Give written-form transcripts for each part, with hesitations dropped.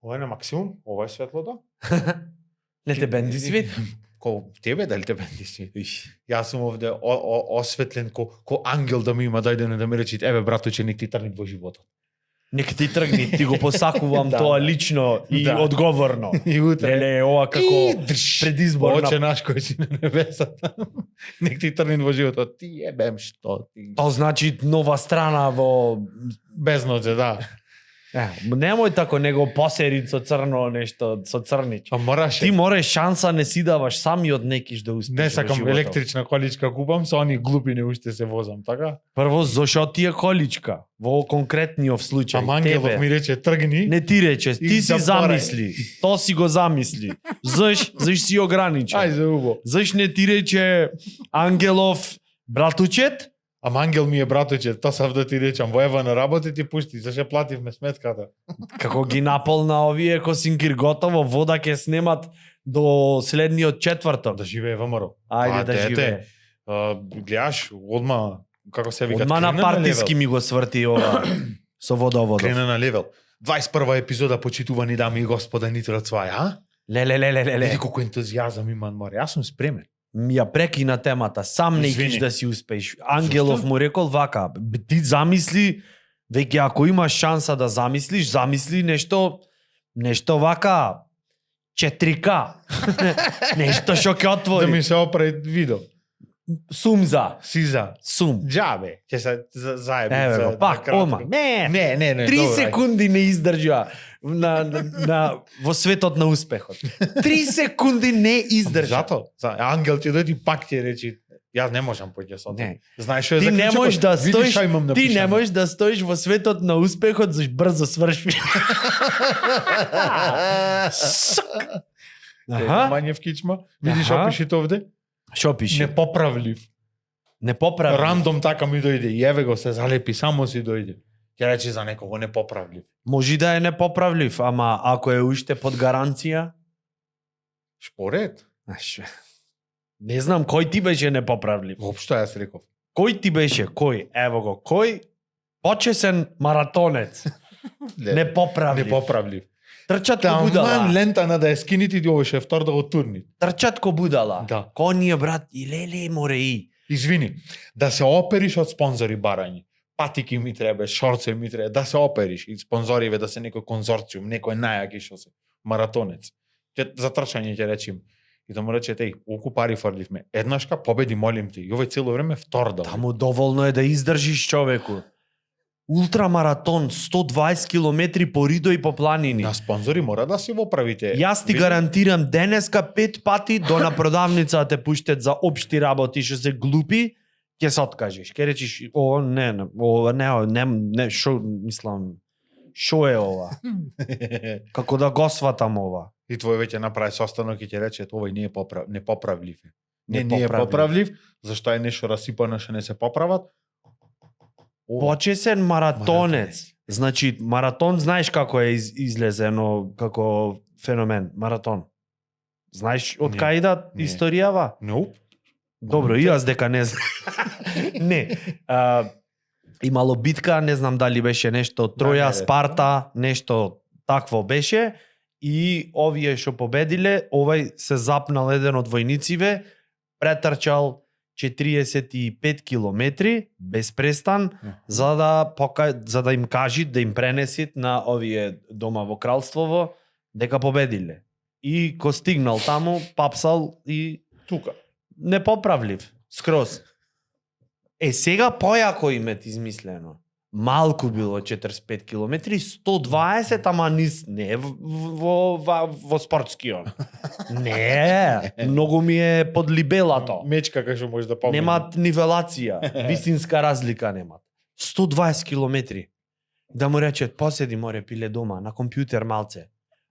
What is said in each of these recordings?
Ова е на максимум, ова е светлото. Не те бенди свет. Ко тебе дали те бенди свет? Јас сум овде осветлен ко ангел да ми има дојдене да ми речи, еве браточе, нек ти тргне во животот. Нека ти тргни, ти го посакувам Да, тоа да. лично и Да. одговорно. И утре. Леле, ова како предизборна. Оче наш кој си на небесата. Нек ти тргне во животот. Ти ебем што ти. Тоа значи нова страна во... Безноќе, да. Немој тако, него посерит со црно нешто, со црнич. А мораше. Ти мораш шанса не си даваш самиот некиш да успеш. Не во сакам животот. електрична количка купам, со они глупи не уште се возам, така? Прво, зошо ти е количка? Во конкретниот случај. Ама Ангелов тебе. ми рече тргни. Не ти рече, И ти си запорај. замисли. То си го замисли. Заш си ограничен. Ај за убо. Заш не ти рече Ангелов братучет? Ама Ангел ми е браточе, тоа сав да ти речам, во ева на работа ти пушти, заше плативме сметката. Како ги наполна овие косинкир готово, вода ќе снемат до следниот четврток. Да живее ВМРО. Ајде да дете, живее. Гледаш, одма, како се вика, Одма на крена партиски левел. ми го сврти ова со водоводов. Крена на левел. 21 епизода, почитувани дами и господа, Нитро Цвај, а? Леле. Види колку ентузијазам има море. Јас сум спремен. Ја прекина темата, сам не Извини. икиш да си успееш. Ангелов Зашто? му рекол вака, ти замисли, веќе ако имаш шанса да замислиш, замисли нешто вака, 4К. Нешто што ќе Да отвори. ми се опре видео. Сумза. Сиза. Сум. Джабе. Ќе се заеби. Еве го, пак, кратко. ома. Не, Не, 3 добро, ајде. секунди не издржува во светот на успехот. 3 секунди не издржа. Зато, Ангел ти дојди пак ти речи, јас не можам поќе со тоа. Не. Знаеш што е Ти не заклучокот? можеш да Видиш стоиш, што имам ти не напишано. можеш да стоиш во светот на успехот, заш брзо сврши. Аха. Мање в кичма. Видиш Аха. опишите овде? Што пише? Непоправлив. Не поправи. Рандом така ми дојде и еве го се залепи, само си дојде. Ќе рече за некого непоправлив. Може да е непоправлив, ама ако е уште под гаранција, Шпоред. не знам кој ти беше непоправлив. Воопшто јас реков. Кој ти беше? Кој? Ево го, кој? Почесен маратонец. Непоправлив. Непоправлив. Трчат ко будала. Таман лента на да е скинити ти овоше втор да го турни. Трчат ко будала. Да. Кој ни е брат? И леле море и. Извини, да се опериш од спонзори барањи. Патики ми треба, шорце ми треба, да се опериш и спонзориве да се некој конзорциум, некој најаки што се маратонец. За трчање ќе речем. И да му рече теј, колку пари фрливме. Еднашка победи, молим ти. И овој цело време втор да. Таму доволно е да издржиш човеку. Ултрамаратон 120 километри по ридо и по планини. На спонзори мора да си во правите. Јас ти Види? гарантирам денеска 5 пати до на продавница да те пуштат за општи работи што се глупи, ќе се откажеш. Ќе речиш, не, шо, мислам, шо е ова? Како да го сватам ова? И твој веќе направи состанок и ќе рече овој не е непоправлив. Не е Непоправлив. поправлив, зашто е нешто расипано што не се поправат. Почесен маратонец. Значи, маратон знаеш како е излезено како феномен, маратон. Знаеш од Не. кај да Не. историјава? Nope. Добро, и јас дека не знам. Не. Имало битка, не знам дали беше нешто Троја, не, Спарта, нешто такво беше. И овие што победиле, овај се запнал еден од војнициве, претрчал 45 километри без престан за да им кажи, да им пренесит на овие дома во кралството дека победиле. И ко стигнал таму, папсал и Тука. непоправлив, скроз. Сега појако им е измислено. Малку било 45 километри, 120, ама не во спортскиот. Не, многу ми е под либелато. Мечка кај што може да помине. Немат нивелација, висинска разлика немат. 120 километри. Да му речет, поседи море пиле дома, на компјутер малце.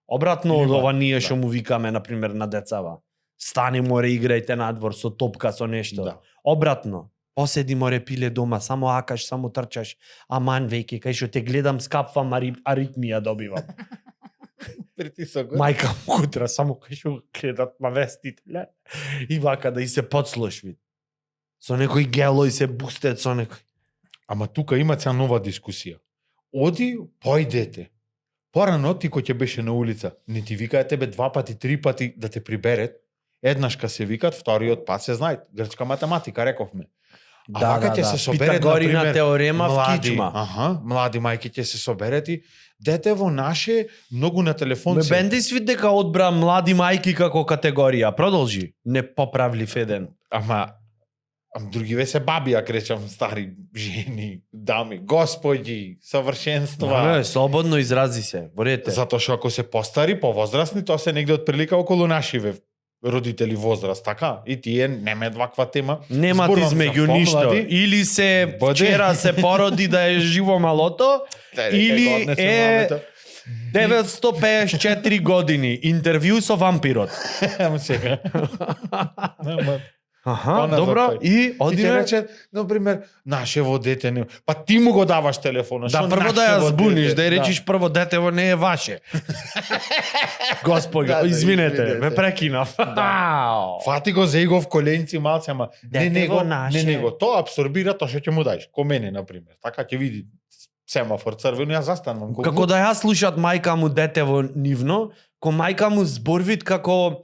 Обратно од Има, ова ние да. што му викаме, например, на децава. Стани море, играјте надвор со топка, со нешто. Да. Обратно, поседи море пиле дома, само акаш, само трчаш, аман веќе, кај што те гледам скапвам, аритмија добивам. Притисок. Мајка му утра, само кај што гледат на вестите, и вака да и се подслош вид. Со некој гело и се бустет со некој. Ама тука има ця нова дискусија. Оди, појдете. Порано ти кој ќе беше на улица, не ти викаат тебе 2 пати, 3 пати да те приберет. Еднаш ка се викат, вториот пат се знаат. Грчка математика, рековме. А вака ќе се соберет, Питагорина например, теорема в млади, кичма. млади мајки ќе се соберет и детево наше многу на телефон Ме се. бенди свит дека одбра млади мајки како категорија. Продолжи. Не поправлив еден. Ама другиве се баби, ја кречам, стари жени, дами, господи, совршенства. Не, слободно изрази се. Борете. Затоа што ако се постари, повозрастни, тоа се негде отприлика околу нашиве родители возраст, така? И тие неме ваква тема. Нема ти Зборувам за измеѓу ништо. помлади. Или се Боде. вчера се породи да е живо малото, или е 954 години. Интервју со вампирот. Ама сега. Ама, Аха, Она добро. за тој. И И ќе одиме. рече, например, нашево дете не... Па ти му го даваш телефона. Да, што прво да ја нашево збуниш, дете? да ја речиш прво детево не е ваше. Господи, Да, да, извинете, извинете. ме прекинав. Фати го за игов коленци малце, ама не Детево него, наше. не него. Тоа абсорбира тоа што ќе му даеш. Ко мене, например. Така ќе види семафор црвено, ја застанувам. Како да ја слушат мајка му детево нивно, ко мајка му зборвит како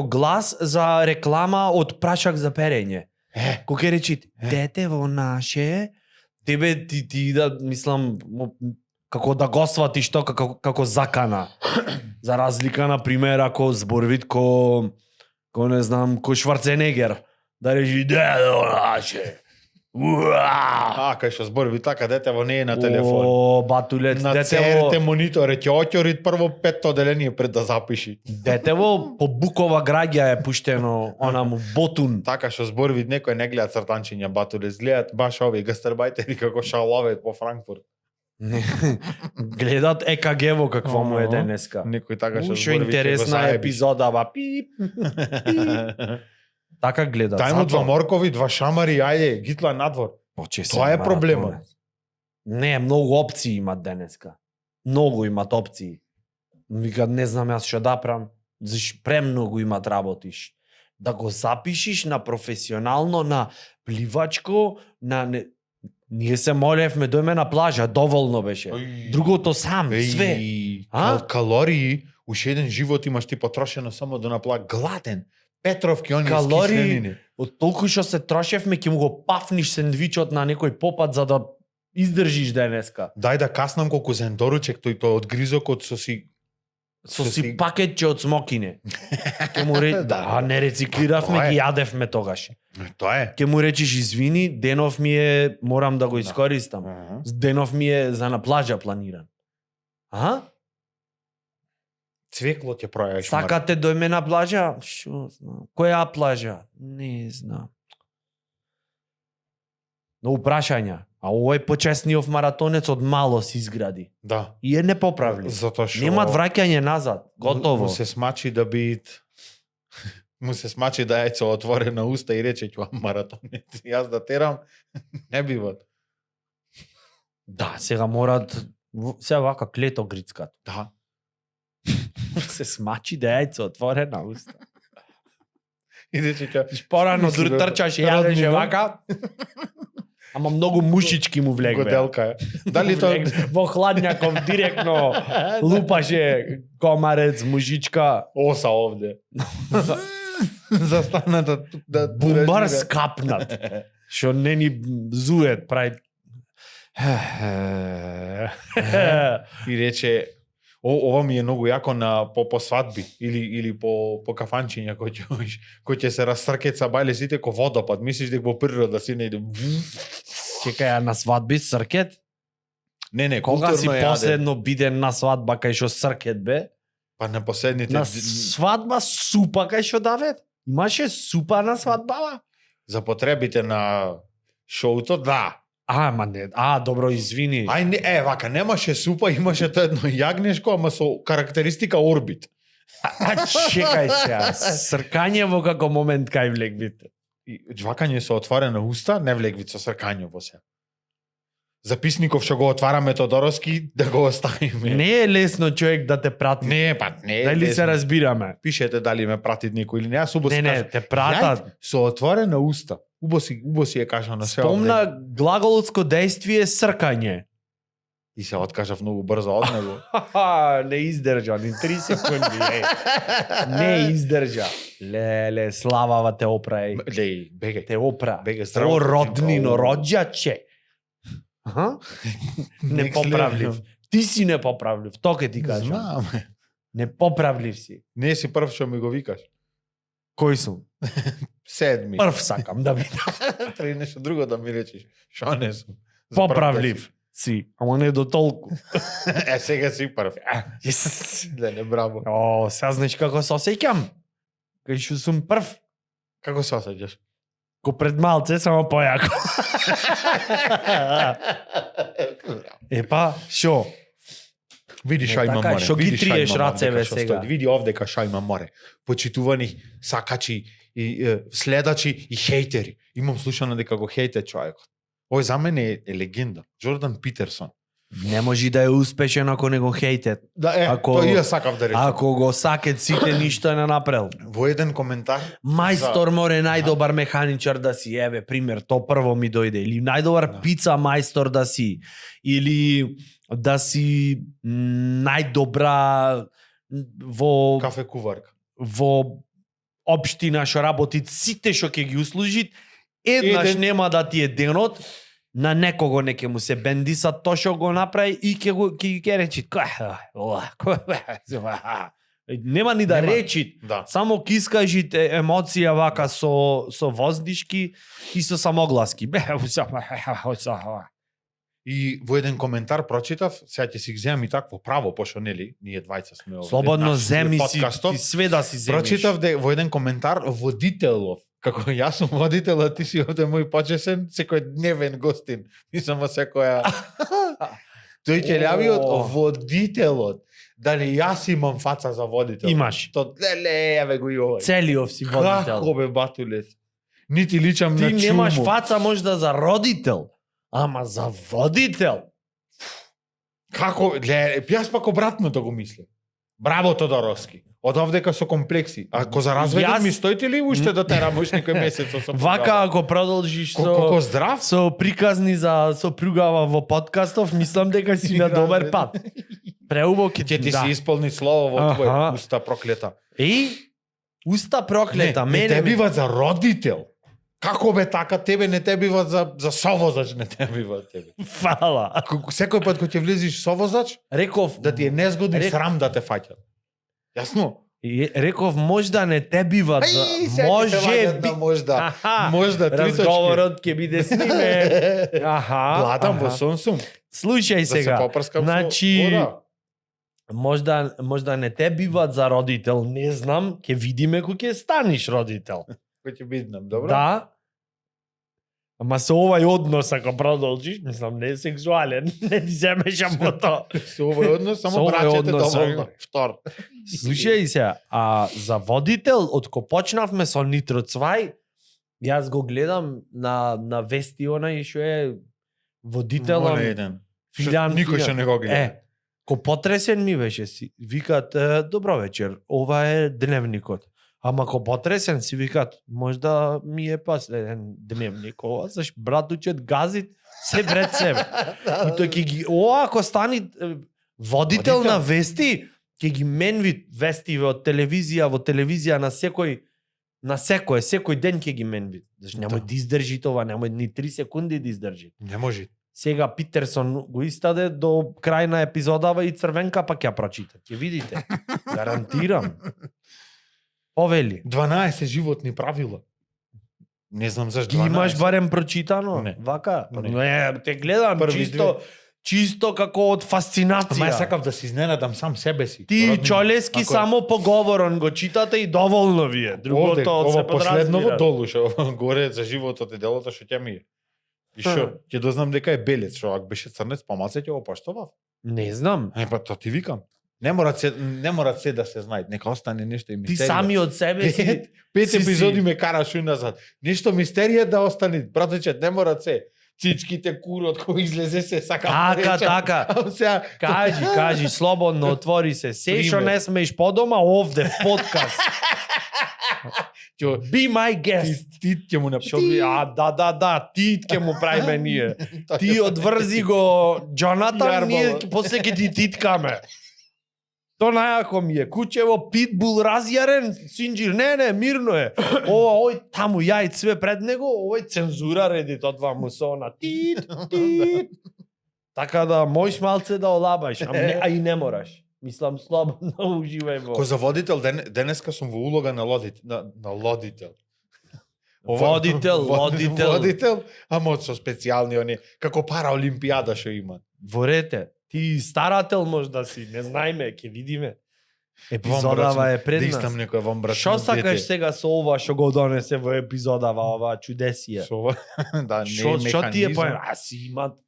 глас за реклама од прашак за перење. Ко ќе речи детево наше, тебе ти да мислам како да го сватиш тоа како закана. За разлика на пример ако зборвит ко не знам, ко Шварценегер, да речи детево наше. Уа! Кај што зборови така, детево не е на телефон. О, батулец, На детево, ЦРТ мониторе ќе оќорит прво 5 оделение пред да запиши. детево по Букова граѓа е пуштено онаму ботун. Така што зборови некој не гледа цртанчиња батулец, гледат баш овие гастарбајтери како шаловет по Франкфурт. Гледат ЕКГ-во какво му е денеска. Некој така што Ушо зборови ќе го интересна заебиш. епизода, ба пип. Така гледат. Дај му затоа. 2 моркови, 2 шамари, ајде, гитла надвор. Поче се Тоа е маратонец. проблемот. Не, многу опции имат денеска. Многу имат опции. Вика, не знам јас што да правам. Премногу имат работиш. Да го запишиш на професионално, на пливачко, на... Ние се молевме, дојме на плажа, доволно беше. Другото сам, све. А? Калории, уште еден живот имаш ти потрошено само да напла гладен. Петровки, они Калории, искисненини. од толку што се трошевме, ќе му го пафниш сендвичот на некој попат за да издржиш денеска. Дај да каснам колку за доручек тој одгризокот со си Со Со си си- пакетче од смокине. Ќе му речи, да, не рециклиравме, Тоа е. ги јадевме тогаш. Тоа е. Ќе му речиш извини, денов ми е, морам да го искористам. Денов ми е за на плажа планиран. А? Цвекло ќе пројавиш. Сакате дојме на плажа? Шо знам. Која плажа? Не знам. Но прашања. А овој почесниот маратонец од мало се изгради. Да. И е непоправлив. Затоа што Немат враќање назад. Готово. Му се смачи да бит му се смачи да јајцо отворена уста и рече ќе маратонец. Јас да терам не биват. Да, сега морат сега вака клето грицкат. Да. Се смачи да јајце отворена уста. И рече ќе Порано Мисли, бе, трчаш и роднина. јадеше вака. Ама многу мушички му влегве. годелка е. Дали тоа Во хладњаков директно лупаше комарец, мужичка. оса овде. Застана да Бумбар реагира. скапнат. Што не ни зует, прави. И рече ова ми е многу јако на по свадби или по кафанчиња кој ќе се растркеца бајле сите ко водопад. Мислиш дека во природа си не иде. Чекај, а на свадби сркет? Не, Кога си културно јаде. последно биден на свадба кај што сркет бе? Па на последните На свадба супа кај што даве? Имаше супа на свадбава? за потребите на шоуто, да. Ма не, добро, извини. Ај не, вака, немаше супа, имаше тоа едно јагнешко, ама со карактеристика орбит. Чекај сега, сркањево како момент кај влегвите. И жвакање со отворена уста, не влегвит со сркање во се. Записников што го отвараме Тодоровски, да го оставиме. Не е лесно човек да те прати. Не, па не. Дали се лесно. разбираме? Пишете дали ме прати некој или не, јас убо си Не, кажам. те пратат. Јајд со отворена уста. Убо си е кажано на све. Спомна глаголско дејствие сркање. И се откажав многу брзо од него. Не издржа, ни 3 секунди. Не издржа. Леле, славава те опра, Леј, бегај. Те опра. Бегај здраво. О, роднино, О. роđače. Аха? Непоправлив. Ти си непоправлив, то ке ти кажам. Знам. Непоправлив си. Не си прв што ми го викаш. Кој сум? Седми. Прв сакам да бидам. Треба нешто друго да ми речеш. Шо не сум? За Поправлив си, ама не до толку. прв да си. Сега си прв. Yes. Да, не браво. О, сега знаеш како се осеќам? Кај што сум прв. Како се осеќаш? Ко пред малце, само појако. Епа, шо? Види шо има така, море. што ги Види шо триеш има рацеве овдека што сега. стои. Види овдека шо има море. Почитувани сакачи и следачи и хейтери. Имам слушано дека го хейте човекот. Ој за мене е легенда. Джордан Питерсон. Не може да е успешен ако не го хейтет. Да, тоа и ја сакав да речем. Ако го сакет сите, ништо не направил. Во еден коментар Мајстор море најдобар механичар да си, еве пример, то прво ми дојде, или најдобар пица мајстор да си, или да си најдобра во кафе куварка. во општина што работи сите што ќе ги услужит, еднаш нема да ти е денот, на некого не ќе му се бендиса тоа што го направи и ќе речи нема ни да Нема. речи. Да. Само ќе искажите емоција вака со воздишки и со самогласки. И во еден коментар прочитав, сега ќе си земам и такво право, пошто нели, ние двајца сме овде. Слободно наш земи си, подкастов. ти све да си земиш. Прочитав во еден коментар водителов, како јас сум водител, а ти си овде мој почесен, секој дневен гостин. Мислам во секоја... Тој ќе јави од водителот. Дали јас имам фаца за водител? Имаш. То леле, еве го и овој. Целиов си водител. Како бе батулет? Нити личам Ти на чуму. немаш фаца можда за родител, ама за водител. Како, јас пак обратното го мислам. Браво Тодоровски. Од овдека со комплекси. Ако за разведен Јас- ми стоите ли уште да терам уште некој месец со Вака ако продолжиш колку со здрав? со приказни за сопругава во подкастов, мислам дека си на добар пат. Преубаво Ќе ти се исполни слово во Аха. твој уста проклета. Уста проклета, не те биват за родител. Како бе така, тебе не те биват за совозач, не те биват тебе. Фала. Секој пат кога ќе влезеш совозач, Реков да ти е незгодно и Рек- срам да те фаќат. Јасно? Реков можда не те биват за може би можда. Аха, Можда три точки. разговорот ќе биде сниме. Аха. Гладам во аха. сон сум. Слушај Да се сега. попрскам Значи, со вода. можда не те биват за родител, не знам, ќе видиме кој ќе станеш родител. Кој ќе биднам, добро? Да. Ама со овај однос ако продолжиш, мислам не е сексуален, не ти земешам по тоа. Со овој однос Со само овој брачете однос, доволно. Втор. Слушај се, а за водител, откако почнавме со Нитро Цвај, јас го гледам на вести онај што е водителот. Моля еден. Филјан, Никој Филјан. што не го гледа. Ко потресен ми беше си. Викат, добро вечер, ова е дневникот. Ама ко потресен си викат, можда ми е последен дневник. Ова заш братучет газит се пред себе. И тој ќе ги, ако стани водител Водител. на вести, ќе ги менви вестиве од телевизија во телевизија на секој ден ќе ги менви. Заш немој Да. да издржи това, немој ни 3 секунди да издржи. Не може. Сега Питерсон го истаде до крај на епизодава и црвенка пак ја прочита. Ќе видите. Гарантирам. Повели. 12 животни правила. Не знам заш 12. Ти имаш барем прочитано? Не. Вака? Не. Не, те гледам Први чисто како од фасцинација. Ама ја сакав да се изненадам сам себе си. Ти Родни- Чолески ако- само поговорон го читате и доволно ви е. Овде, Другото од се ова последново подразбира. долу што горе за животот и делото што ќе ми е. И што, ќе дознам дека е белец, што ако беше црнец, помалце ќе го поштовав. Не знам. Па то ти викам. Не мора се да се знаат, нека остане нешто и Ти мистерија. сами од себе си. Пет си- епизоди ме караш уназад. Нешто мистерија да остане, братече, не мора се. Цичките, курот кој излезе се сака. Така. Сега, Кажи, слободно отвори се. Се што Пример. не смееш по дома, овде в подкаст. Be my guest. Ти ќе му Што би, да, ти ќе му правиме ние. Ти одврзи го Джонатан, ние после ќе ти титкаме. То најако ми е. Кучево, питбул разјарен, Синџир, не, мирно е. Овој таму јајц све пред него, овој цензура реди тоа два мусона. Тит. Така да можеш малце да олабаш, а и не мораш. Мислам, слободно уживај во. Ко за водител, денеска сум во улога на лодител. Водител, ама со специјални они, како параолимпијада што има. Ворете, ти старател може да си, не знаеме, ќе видиме. Епизодава е пред Да нас. истам некој вомбрачно Што сакаш сега со ова што го донесе во епизодава, ова чудесија? Со ова, да, не е Што ти е механизам. си имат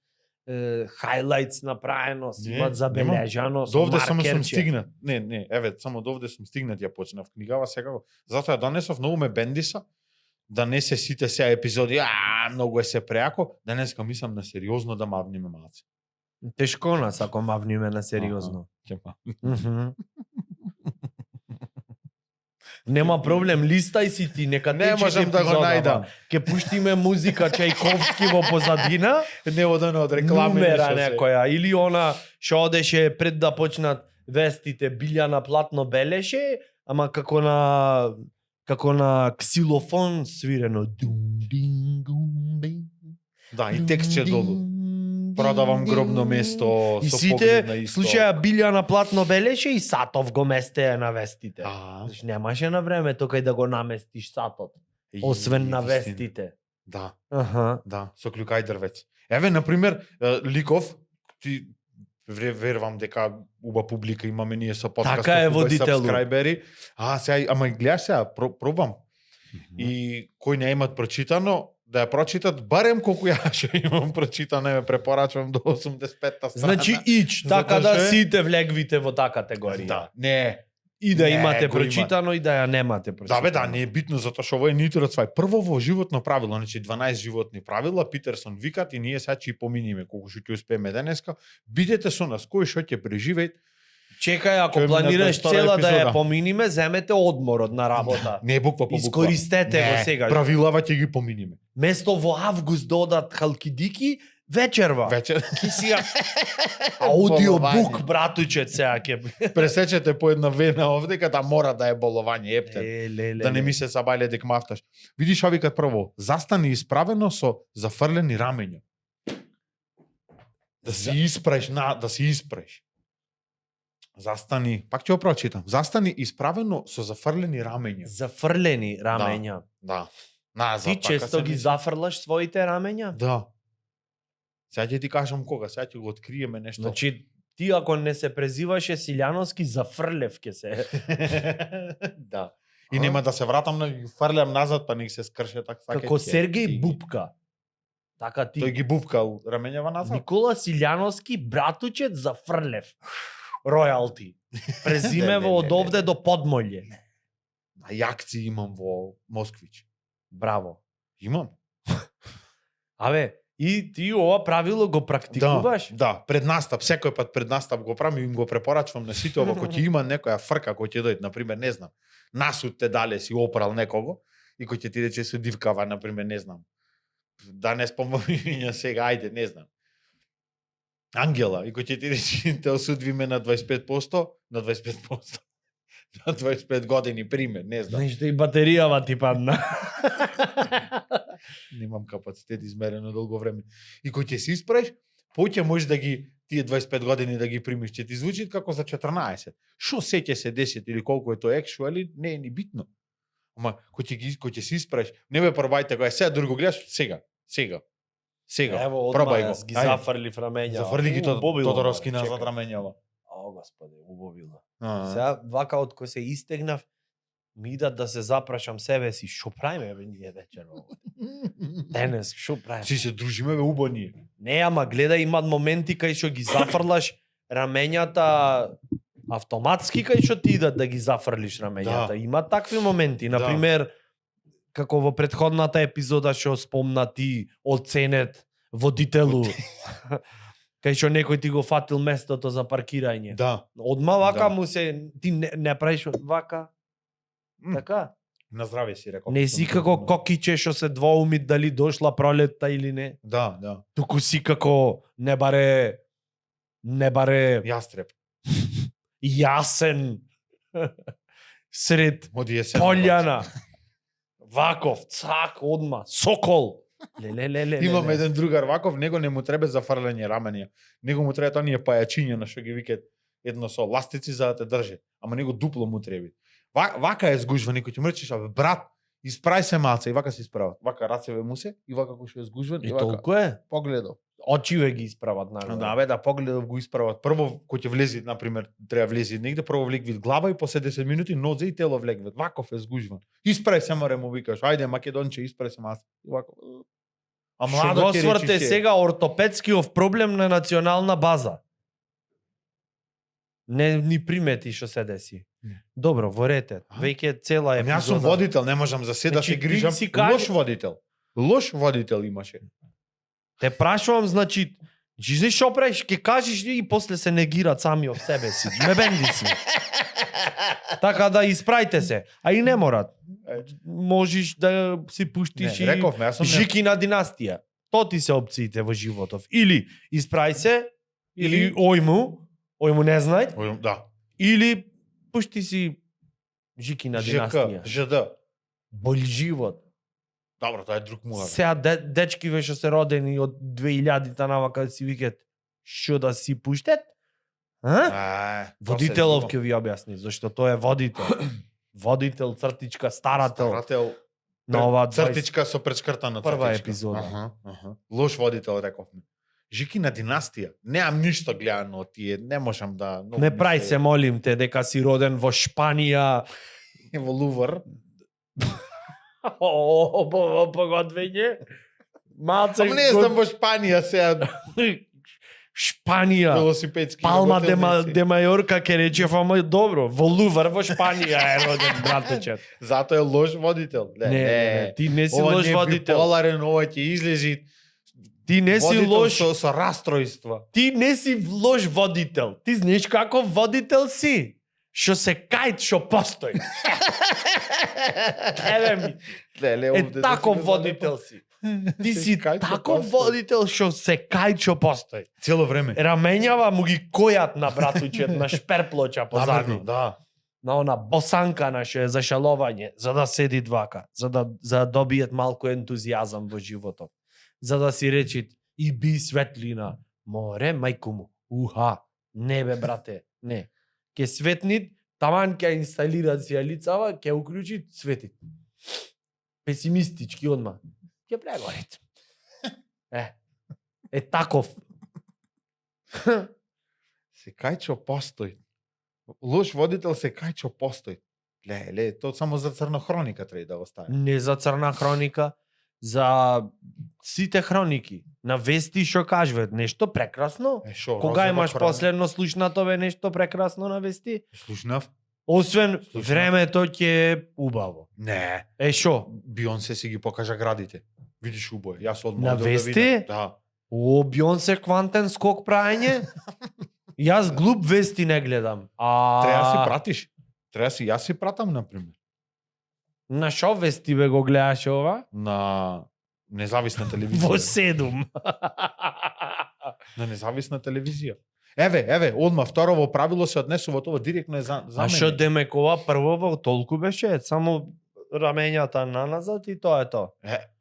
хайлайтс направено, си Не, имат забележано, со Довде само сум маркерче. стигнат. Не, еве, само довде сум стигнат, ја почнав книгава секако. Затоа ја донесов, многу ме бендиса, да не се сите сега епизоди, многу е се преако, денеска мислам на сериозно да мавниме малце. Тешко нас ако мавниме на сериозно. Ќе ма- Мгм. Нема проблем, листај си ти, нека Не тече можам да го епизодава. најдам. Ке пуштиме музика Чајковски во позадина, Не одено од реклами. нумера ништо се. некоја, или она што одеше пред да почнат вестите, Билјана Платно белеше, ама како на ксилофон свирено. Дум, дин, дум, дин. Да, и текстче долу. Продавам гробно место И со сите поглед на исто. случаја Билјана Платно белеше и Сатов го местеа на вестите. Значи немаше на време кај да го наместиш Сатот, освен на вистина. вестите. Да, Аха. да, со клюкај дрвец. Еве, например, ликов, ти верувам дека уба публика имаме ние со подкастов, Така е, уба водителу. сабскрајбери. Сега, ама гледаш сега, пробам. И кои не имат прочитано, да ја прочитат барем колку ја што имам прочитано, ме препорачувам до 85-та страна. Значи ич, така Затоа да што е- сите влегвите во таа категорија. Да, не. И да Не, имате го има. прочитано и да ја немате Да прочитано. бе, да, не е битно затоа што ово е нитро свај. Прво во животно правило, значи 12 животни правила, Питерсон викат и ние сега ќе и поминиме колку што ќе успееме денеска. Бидете со нас, кој што ќе преживеат. Чекај, ако Ќе планираш минат на втора цела да ја епизода. поминиме, земете одмор од на работа. Не буква по буква. Искористете го Не, сега. Правилава ќе ги поминиме. Место во август да одат халкидики, вечерва. Вечер Ки си аудиобук, Боловање. братуче, сега ќе... пресечете по една вена овде, када мора да е боловање, ептен. леле. Да не ми се забајле дека мафташ. Видиш викат прво, застани исправено со зафрлени рамења. Да си испреш, да си испреш. Застани, пак ќе го прочитам. Застани исправено со зафрлени рамења. Зафрлени рамења. Да. Назад, Ти така често се ги мисли. зафрлаш своите рамења? Да. Сега ќе ти кажам кога, сега ќе го откриеме нешто. Значи, ти ако не се презиваше Силјановски, зафрлев ке се. Да. И нема да се вратам на ги фрлям назад, па не ги се скрше така. Како Сергеј Бубка. Така ти. Тој ги бупкал раменјава назад. Никола Силјановски, братучет зафрлев. Ројалти. Презимево од овде до Подмолје. А јакци имам во Москвич. Браво. Имам. Абе, и ти ова правило го практикуваш? Да, пред настап, секој пат пред настап го правам и им го препорачувам на сите ова кој ќе има некоја фрка кој ќе дојде, на пример, не знам. Насуд те дале си опрал некого и кој ќе ти рече со дивкава, на пример, не знам. Да не спомнам сега, ајде, не знам. Ангела, и кој ќе ти рече те осудви ме на 25%, на 25%. На 25 години, пример, не знам. Знаеш да и батеријава ти падна. Немам капацитет измерено долго време. И кој ќе се испреш, поќе можеш да ги тие 25 години да ги примиш, ќе ти звучи како за 14. Што се ќе се десет или колку е тоа actually, не е ни битно. Ама кој ќе се испреш, не ме пробајте кога сега друго гледаш, сега. Ево, пробај одма го. ги Ајде. зафрли в рамења. Зафрли ги Убавило, Тодоровски бе, назад чекај. раменјава. О, господи, убавило. А. Сега, вака од кој се истегнав, ми идат да се запрашам себе си, шо правиме бе ние вечер овде? Денес, шо правиме? Си се дружиме бе убо ние. Не, ама гледај, имат моменти кај што ги зафрлаш раменјата автоматски кај што ти идат да ги зафрлиш раменјата. Да. Има такви моменти, Да. например, како во претходната епизода што спомна ти оценет водителу. Кај што некој ти го фатил местото за паркирање. Да. Одма вака Да. му се ти не правиш вака. М. Така? На здраве си реков. Не си како кокиче што се двоуми дали дошла пролетта или не. Да, да. Туку си како не баре Јастреб. јасен сред Оди есен. полјана. Ваков, цак, одма, сокол. Леле. Имам еден другар ваков, него не му треба за фрлење раменија. Него му треба оние пајачиња на што ги викаат едно со ластици за да те држи. Ама него дупло му треби. Вака е згужва, некој ти мрчиш, абе брат, испрај се малце и вака се исправат. Вака рацеве му се и вака кој што е згужван И и вака толку е. погледов. Очиве ги исправат нагоре. Да, бе, да погледов го исправат. Прво кој ќе влези, на пример, треба влези негде, прво влегвит глава и после 10 минути нозе и тело влегвит. Ваков е згужван. Испрај се море му викаш. Ајде македонче, испрај се малце. И вако. А Што младо го ќе сврте речише. сега ортопедскиов проблем на национална база. Не ни примети што се деси. Не. Добро, ворете. Веќе цела Ами јас сум епизода. водител, не можам за се да Значи, се ти грижам. си кажи- Лош водител. Лош водител имаше. Те прашувам, значи, знаеш што правиш, ќе кажеш и после се негират сами од себе си. Мебенди си. Така да испрајте се. А и не морат. Можеш да си пуштиш и Рековме, јас сум жики на династија. То ти се опциите во животов. Или испрај се, или ојму не знај, Да. или пушти си жики на династија. ЖД. Болј живот. Добро, тоа е друг муар. Сега дечкиве што се родени од 2000-та навака си викат што да си пуштет? А? Водителов ќе ви објасни, зашто тој е водител. Водител, цртичка, старател. Старател. На ова Цртичка со пречкртана прва цртичка. епизода. Аха. Лош водител рековме. Жики на династија. Неам ништо гледано од тие, не можам да... Не прај се, молим те, дека си роден во Шпанија. Во Лувр. Погодвење. Малце. Ама не знам во Шпанија сега Шпанија. велосипедски. Палма работелници. де Мајорка ке рече, ама добро, во Лувр во Шпанија е роден братече. Затоа е лош водител. Не, ти не си Ова лош не е водител. биполарен, ова ќе излези Ти не си водител лош. со растројства. Ти не си лош водител. Ти знаеш како водител си? Што се кајт што постои. Еве ми. Леле, Е овде тако да си го водител си. Ти Се си кајт што тако постои. водител што се кајт што постои. Цело време. Раменјава му ги којат на братучет на шперплоча позади. Намерно, да. На она босанка на што е за шалување, за да седи двака, за да добиет малку ентузијазам во животот. За да си речит и би светлина. Море, мајку му. Уха. Не бе, брате. Не. Ке светнит, таман ќе инсталира сијалицава, ке уклучи, светит. Песимистички одма. Ќе прегорит. Е таков. Се кајчо постои. Лош водител се кајчо постои. Леле, тоа само за црна хроника треба да остави. Не за црна хроника, за сите хроники. На вести што кажуваат нешто прекрасно. Шо, Кога розова имаш хроника? последно слушнато бе нешто прекрасно на вести? Слушнав? Освен Слушнав. времето ќе е убаво. Не. Е шо? Бионсе си ги покажа градите. Видиш убој. Јас одмah На одев да вести? видам. Да. О, Бионсе квантен скок праење? Јас глуп вести не гледам. Треба да си пратиш. Треба си, јас си пратам, например. На шо вести бе го гледаше ова? На независна телевизија. Во 7. На независна телевизија. Еве, одма второво правило се однесува тоа директно е за А мене. шо демек ова прво толку беше? Само раменјата наназад и тоа е тоа.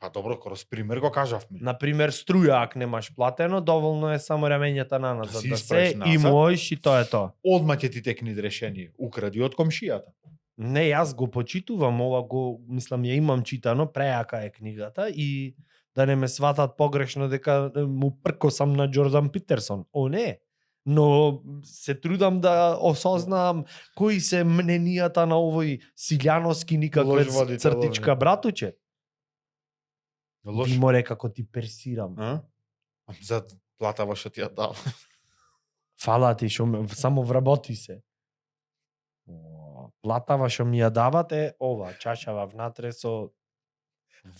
Па добро, кроз пример го кажавме. Например, струја, ако немаш платено, доволно е само раменјата наназад. си Да испраиш се назад. и можеш и тоа е тоа. Одма ќе ти текне решение. Укради од комшијата. Не, јас го почитувам, ова го, мислам, ја имам читано, преака е книгата и да не ме сватат погрешно дека му пркосам на Џордан Питерсон. О, не. Но се трудам да осознам кои се мненијата на овој Силјановски Лош никаквец водител, цртичка братуче. Лош. Ви море како ти персирам. А? За платава што ти ја дал. Фала ти што само вработи се. Платава што ми ја дават е ова, чашава внатре со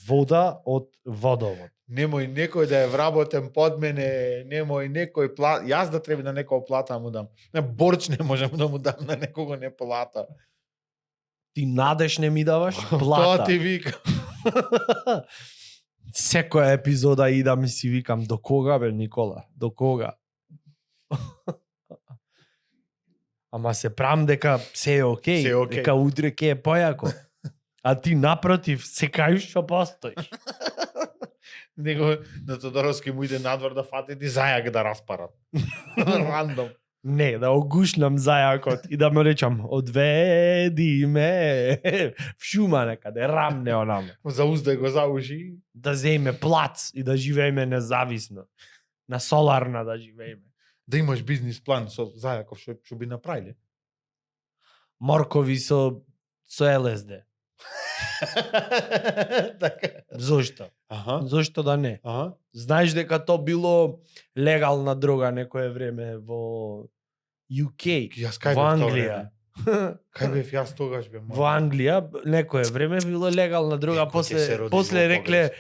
вода од водовод. Немој некој да е вработен под мене, немој некој плата. Јас да треба на некој плата му дам. Не борч не можам да му дам на некого не плата. Ти надеж не ми даваш Тоа плата. ти вика. Секоја епизода идам и си викам, до кога бе, Никола? До кога? Ама се прам дека се е окей, Се е окей. дека утре ќе е појако. А ти напротив, се кајаш што постоиш. Него на Тодоровски му иде надвор да фатит и зајак да распарат. Рандом. Не, да огушнам зајакот и да му речам, одведи ме в шума некаде, рамне онamo. Зауздај го за уши. Да земе плац и да живееме независно. На соларна да живееме. Да имаш бизнис план со зајаков што би направиле. Моркови со ЛСД. Така. Зошто? Аха. Зошто да не? Аха. Знаеш дека то било легална дрога некое време во UK, Јас кај во бев тоа Англија. време? Кај бев јас тогаш бе? Во Англија некое време било легална дрога, Некој ќе се роди после во рекле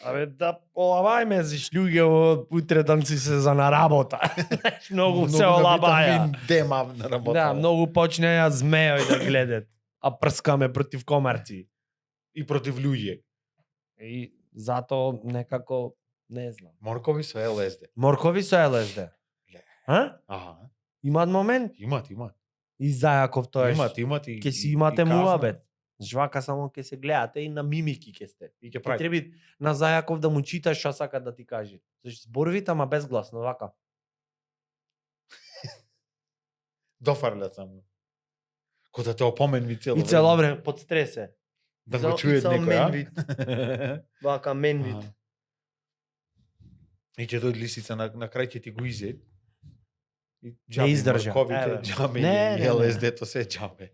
абе да олавајме зиш луѓе утре данци се за на работа. Знаеш, многу се олабаја. Демав на работа. Да, многу почнеа змеој да гледат, а прскаме против комарци. И против луѓе. И затоа некако не знам. Моркови со ЛСД. Моркови со ЛСД. А? Аха. Имаат момент Имат. и зајаков тоа Имат и ќе си и- имате и казна. муабет. Жвака само ќе се гледате и на мимики ќе сте. И ќе Ќе прави. треба на зајаков да му читаш што сака да ти каже. Зашто зборовите ама безгласно вака. Дофрлят само. Ко да те опоменви цело И цело време под стресе. Да го чует It's all некој, а? men Вака мен вид. Аха. И ќе дојде лисица на крај ќе ти го изе. И Не издржа. морковите, Еве. џабе Не, и не, не. ЛСД-то се џабе.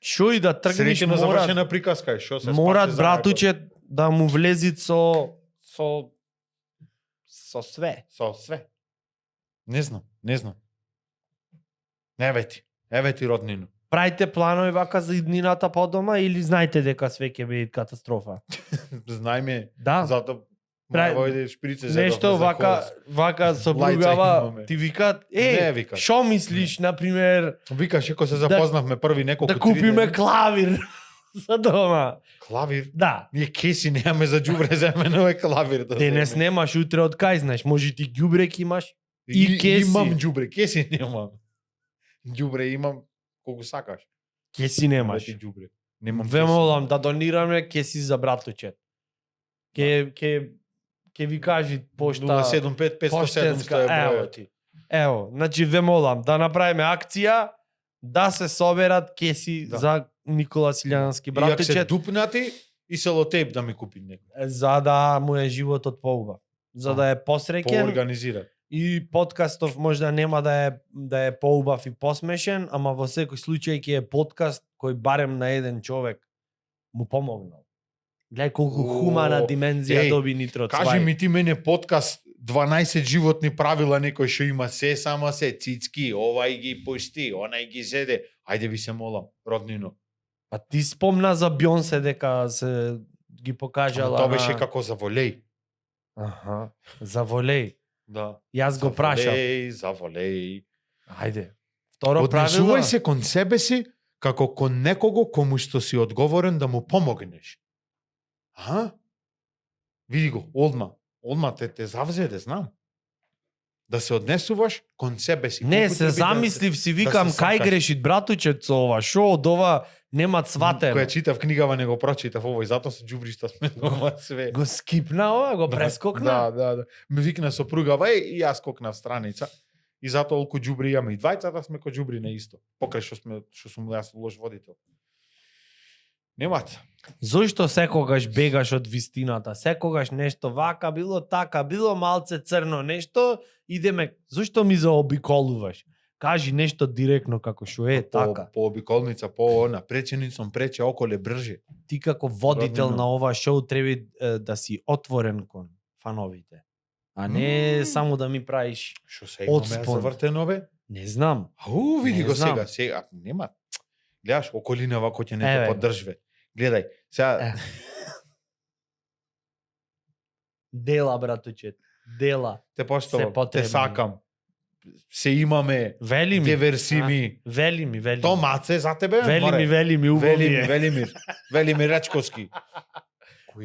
Шо и да тргнеш Среќено мора, завршена приказка е, што се морат спаси братуче да му влезит со све. со све. Не знам. Еве ти роднино. Правите планови вака за иднината по дома или знаете дека све ќе биде катастрофа? Знаеме, Да. затоа Прави- мојде шприце Нешто вака собругава, имаме. ти викаат, Не, викаат. шо мислиш, например, Викаш, ако се запознавме први неколку да купиме 3 дена. клавир за дома? Клавир. Да. Ние кеси немаме за џубре, земенове клавир да Денес земе. немаш, утре од кај знаеш, може ти ѓубрек имаш. и кеси. Имам џубре, кеси немам. Ѓубре имам колку сакаш. Ке си немаш. Ти џубре. Немам. Ве кеси. молам да донираме, ке си за братучет. Ке ви кажи пошта 075 500 поштенска, 700 е ево бројот. ти. Ево, значи ве молам да направиме акција да се соберат кеси Да. за Никола Силјански И ако се братучет, дупнати и селотейп да ми купи некој. за да му е животот поубав. За да е посреќен Поорганизира. и подкастов можда нема да е поубав и посмешен, ама во секој случај ќе е подкаст кој барем на еден човек му помогнал. Гледај колку О, хумана димензија еј, доби Нитро Кажи Цвај. ми ти мене подкаст 12 животни правила некој што има се само се цицки, овај ги пусти, онај ги зеде. Ајде ви се молам, роднино. А ти спомна за Бјонсе дека се ги покажала. Тоа беше како за волеј. Аха, за волеј. Да. Јас го прашав. За волеј. Ајде. Второ Однесувај правило. се кон себе си како кон некого кому што си одговорен да му помогнеш. А? Види го, одма те завзеде, знам. Да се однесуваш кон себе си. Не, Колку се треба да замислив си, викам, се кај сакаш. грешит братучет со ова, шо од ова нема цватено. Која читав книгава не го прочитав овој, затоа се џубришта сме дома све. Го скипна ова, го прескокна. Да. Ме викна сопругава и јас скокнав страница. И затоа толку џубри имаме и двајцата сме ко џубри на исто. Покрај што сум јас лош водител. Немат. Зошто секогаш бегаш од вистината? Секогаш нешто вака, било така, било малце црно, нешто, идеме, зошто ми заобиколуваш? Кажи нешто директно како што е, така. По обиколница, по она, преченицом прече околе брже. Ти како водител Роднино. на ова шоу треба да си отворен кон фановите. А не само да ми правиш, Што се имаме Отспон. завртено бе? не знам. Ау, види Не го знам. сега нема. Гледаш околина вако ќе не Еве те го. поддржве. Гледај, сега Дела, братучет, дела. те се поштовам, те потребни. сакам. се имаме, Вели ми. Деверсими. Вели ми. То маце за тебе? Вели ми, убо ми е. Велимир Рачковски.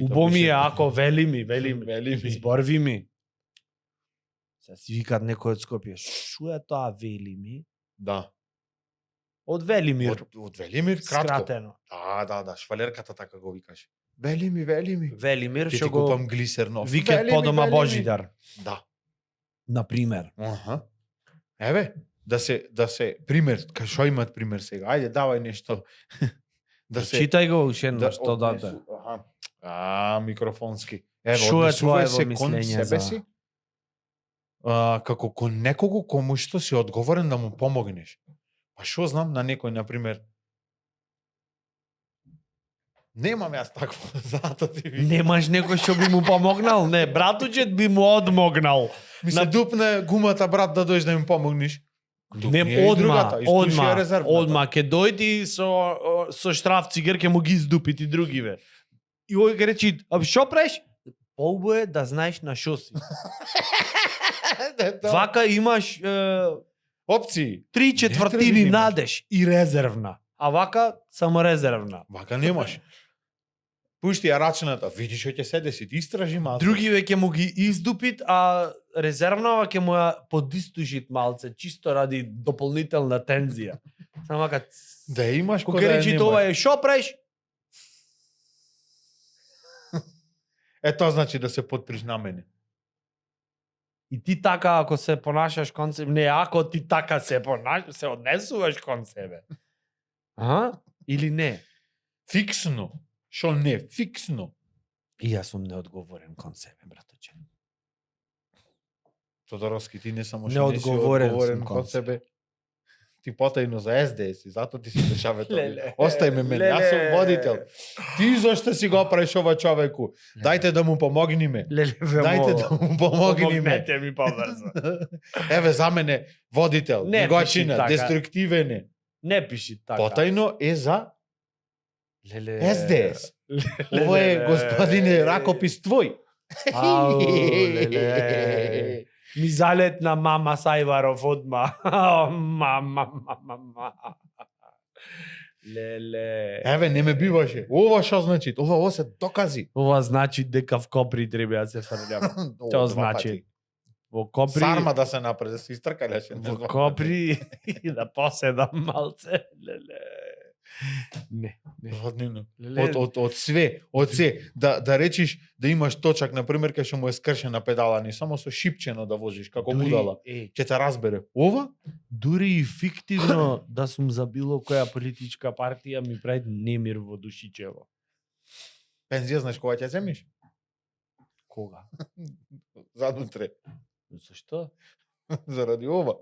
Убо ми е, ако вели ми. Вели ми. Изборви ми. Се си викат некој од Скопје. Шо е тоа вели ми? Да. Од Велимир. Од Велимир, кратко. Скратено. Да, швалерката така го викаше. Вели ми. Велимир Ти што го купам глисернов. вике подома Божидар. Да. Например. Аха. Еве, да се пример, што имат пример сега? Ајде, давај нешто. Читај го уште еднаш, што даде. Аха. Микрофонски. Ево, Шо е однесувај твоево се кон мислење себе за- си. Како кон некого кому што си одговорен да му помогнеш. Па што знам на некој, например, немам јас такво, затоа ти викам. Немаш некој што би му помогнал? Не, братучет би му одмогнал. Ми се дупне гумата, брат, да дојдеш да им помогнеш. Не, Дупни ја и другата, истуши ја резервната. одма, ќе дојди со штраф цигер, ќе му ги издупи ти другиве. И ој ќе речи, а што преш? Поубо е да знаеш на шо си. Вака имаш Опции. 3/4 немаш. надеж и резервна. А вака само резервна. Вака немаш. Пушти ја рачната, видиш што ќе се деси, ти истражи малце. Другиве ќе му ги издупит, а резервнава ќе му ја подистужит малце, чисто ради дополнителна тензија. Само вака, Да ја имаш кога кога да ја речи немаш. тоа е, шо преш? Тоа значи да се подприш на мене. И ти така ако се понашаш кон себе, не ако ти така се понашаш, се однесуваш кон себе. А? Или не? Фиксно. Шо не, фиксно. И јас сум неодговорен кон себе, браточе. Тодоровски, ти не само што не си Неодговорен одговорен сум кон кон себе, ти потајно за СДС и затоа ти си дешаве тоа. Леле. Остај ме мене, јас сум водител. Ти зошто си го правиш ова човеку? Дајте да му помогниме. Леле, ве Дајте да му помогниме. помогнете ми побрзо. Еве за мене водител, Не пиши негочина, така. деструктивен е. Не пиши така. Потајно е за Леле. СДС. Леле. Ово е, господине, ракопис твој. Ау, леле. Ми залетна мама Сајваров одма. Мама. Леле. Еве, не ме биваше. Ова што значи? Ова се докази. Ова значи дека в Копри треба да се фрлям. Тоа значи во Копри. Сарма да се направи, да се истркаляше. Во Копри и да поседам малце. Леле. Не. Роднина. Леле. Од све, да речиш да имаш точак, на пример, кај што му е скршена педала, не само со шипчено да возиш како будала. Ќе те разбере. Ова? Дури и фиктивно да сум за било која политичка партија ми прави немир во душичево. Пензија знаеш кога ќе земиш? Кога? Задутре. Зашто? Заради ова.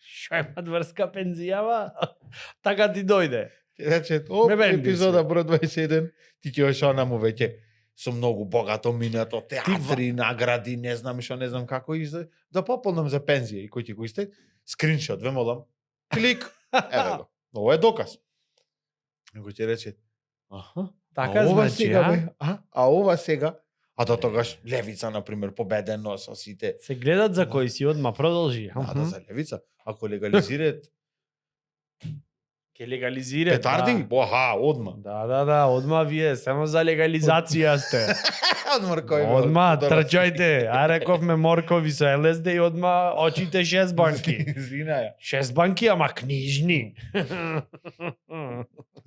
Шо има врска пензијава? Така ти дојде. Ќе рече, оп, Ме бенди епизода број 21, ти ќе ош онаму веќе со многу богато минато, театри, награди, не знам како и да пополнам за пензија. И кој ќе го исте? Скриншот, ве молам. Клик. Еве го. Ова е доказ. Него ќе рече, аха, Така а ова значи, сега, а? бе, а ова сега, а до тогаш Левица, например, победено со сите. Се гледат за кој си одма продолжи. Да, за Левица. Ако легализираат Ке легализира. петарди, аха, одма. Да, одма вие само за легализација сте. Одмар кој Одма трчајте. А рековме моркови со ЛСД и одма очите 6 банки. Извинаја. 6 банки, ама книжни.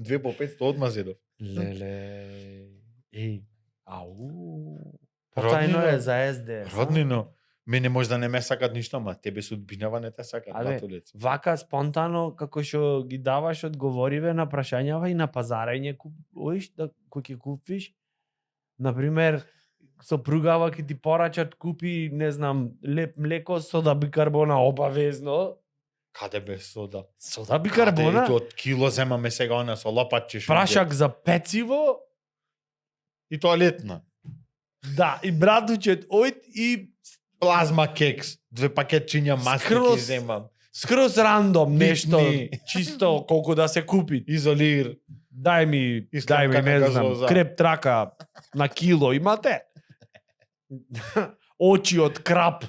2 по 500 одма зедов. Леле. Еј. Ау. Роднино. Потајно е за СДС. Роднино, мене може да не ме сакат ништо, ма тебе судбинава не те сакат, Абе, батулец. Вака спонтано како што ги даваш одговориве на прашањава и на пазарење оиш да кој ќе купиш. Например, сопругава ќе ти порачат купи, не знам, леп млеко сода бикарбона обавезно. Каде бе сода? Сода бикарбона? Каде, од кило земаме сега она со лопатче шо. Прашак за пециво? И тоалетна. Да, и братучет ојд и Плазма кекс, 2 пакетчиња маски Скроз. ќе земам. скроз рандом нешто, Битни. чисто колку да се купи. Изолир. Дај ми, Искамка на не знам, газоза. креп трака на кило имате? Очи од крап.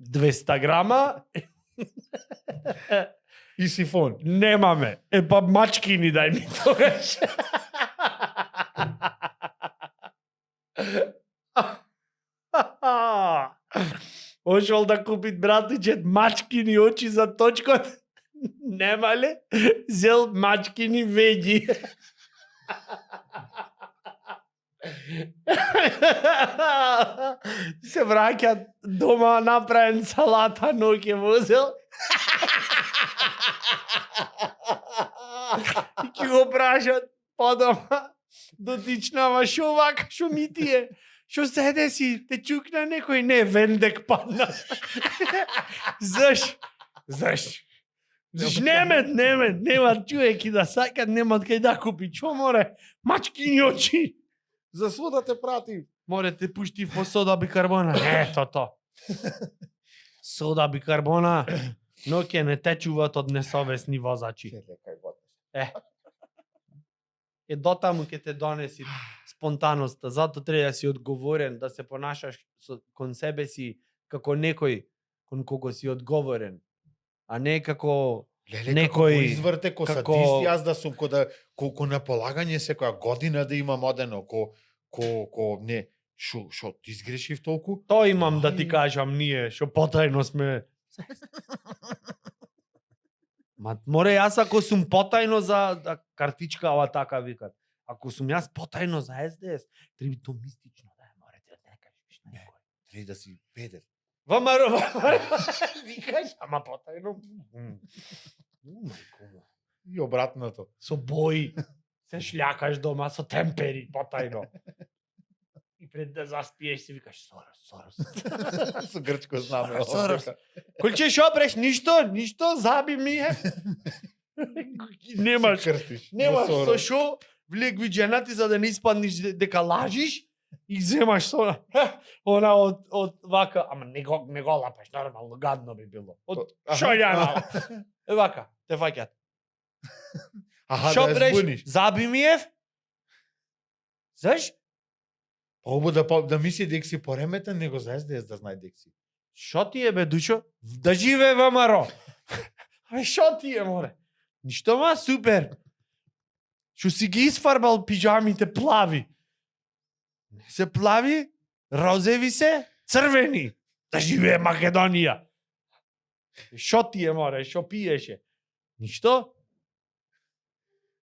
200 грама, И сифон. немаме. Па мачкини дај ми тогаш. Ошол да купи братичет мачкини очи за точкот. Немале, зел мачкини веди. Се враќа дома направен салата, но ќе возел. И ќе го прашат по дома. Дотичнава шо вака, шо ми тие? Шо седе си, те чукна некој? Не, вендек падна. Заш? Нема човеки да сакат, нема кај да купи. Чо море? Мачкини очи. За свуда те прати. Море те пушти по сода бикарбона. Ето. Сода бикарбона. Но ќе не те чуват од несовесни возачи. Дотаму ќе те донеси спонтаноста. Зато треба да си одговорен, да се понашаш кон себе си како некој кон кого си одговорен. А не како Некој некој изврте ко садист, јас да сум ко на полагање секоја година да имам одено ко не шо ти изгрешив толку? Тоа имам да ти кажам ние, што потајно сме. Море јас ако сум потајно за картичка, ова така викат. Ако сум јас потајно за СДС, треба то мистично да море да не кажеш на никој. Треба да си педер. Вамаро. Викаш, ама потајно. И обратното. Со бои. Се шљакаш дома со темпери, потајно. И пред да заспиеш си викаш Сорос. Со грчко знаме. Сорос. Колче шо преш? Ништо, заби ми е. Немаш со шо влек видженати за да не испаднеш дека лажиш и земаш со она од вака, ама не го лапаш, нормално, гадно би било. Од шољана. Вака, те фаќат. Шо преш? Заби ми е? Заш? Побо да мисли дека си пореметен, него за СДС да знае дека си. Шо ти е бе душо? Да живе Вамаро. Шо ти е море? Ништо ма супер. Шо си ги изфарбал пижамите плави. Не се плави, розеви се, црвени. Да живее Македонија. Шо ти е море? Шо пиеше? Ништо?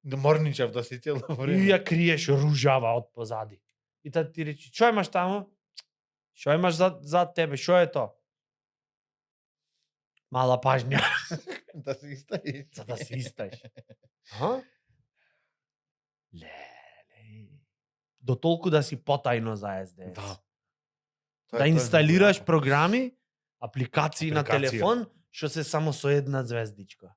Да морничав да си цело време. И ја криеш ружава од позади. И та ти речи, што имаш таму? Што имаш за тебе? Што е то? Мала пажња. Да се истаиш. За да се истаиш. Ха? Леле. До толку да си потајно за СДС. Да. Да инсталираш програми, апликации на Апликација. телефон, што се само со една звездичка.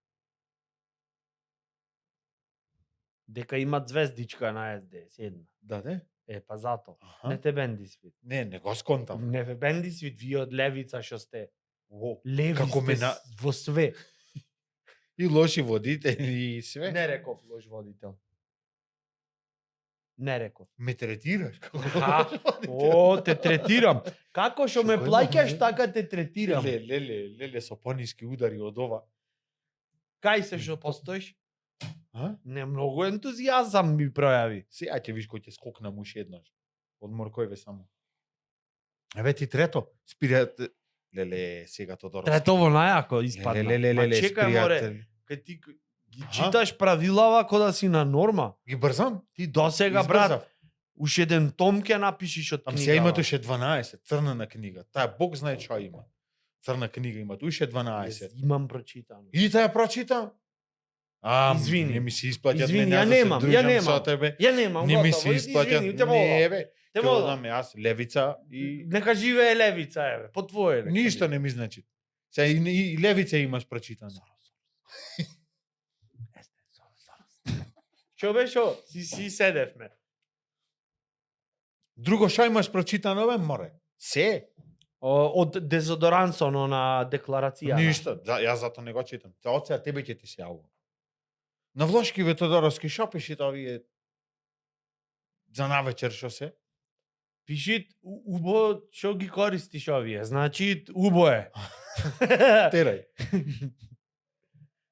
Дека има звездичка на СДС, една. Да, не? Па зато. Аха. Не те бенди свит. Не го сконтав. Не ве бенди свит, вие од левица што сте. Во. Леви Како сте ме на- во све. И лоши водители и све. Не реков лош водител. Не реков. Ме третираш како А, лош водител. О, те третирам. Како што ме Што го плаќаш, имам, така те третирам. Леле, со пониски удари од ова. Кај се што постоиш? А? Не многу ентузијазам ми пројави. Сега ќе виш кој ќе скокнам уши еднаш. Од моркојве само. Еве ти трето. Спират. Леле, сега Тодоровски. Третово најако испадна. Леле, Ма чекај, море, спријатели. кај ти ги Аха. читаш правилава кој да си на норма. Ги брзам? Ти досега, брат, Избрзав. уш еден том ќе напишиш од Ам книга. сега имат уште 12, црнена книга. Таа Бог знае што има. Црна книга имат уште 12. Имам прочитано. И таа прочитам. Извини. Не ми се исплаќат Извини, мене, ја аз да се немам, ја дружам немам. со тебе. Ја немам, Не ми готово, се исплаќат. извини, те молам. Не, бе. Те Ќе молам. одам јас левица и Нека живее левица, еве, по твое. нека ништо биде. не ми значи. Се и левица имаш прочитано. Што беше? Си седевме. Друго што имаш прочитано бе, море? Се. Од дезодорансоно на декларација. Ништо. Јас зато не го читам. Од сега тебе ќе ти се јавувам. На влошкиве Тодоровски шо пишите овие за навечер што се? Пиши убо што ги користиш овие. Значи убо е. Терај.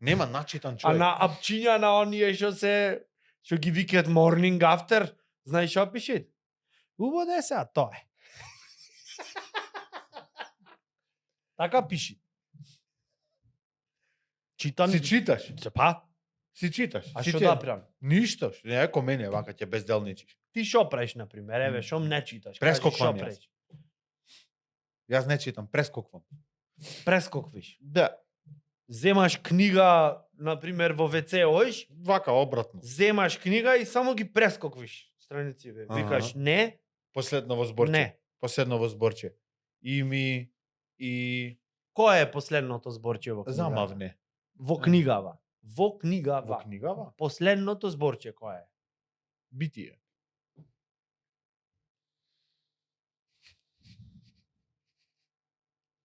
Нема начитан А човек. на апчиња на оние што ги викаат morning after, знаеш што пиши? Убо да е сега, тоа е. Така пиши. Читам. Си читаш. Па, Си читаш. а Си што те- да правам? Ништо. Не е ко мене, вака ќе безделничиш. Ти шо правиш, например? Еве, шо не читаш? Кажи, Прескоквам шо јас. правиш? Јас не читам, прескоквам. Прескоквиш. Да. Земаш книга, например, во ВЦ оиш, Вака обратно. земаш книга и само ги прескоквиш страниците. Викаш Аха. не, Последно во зборче. не. Последно во зборче. И Кое е последното зборче во книгава? замавне. Во книгава. Во книгава. Во книгава? Последното зборче кое е? Битие.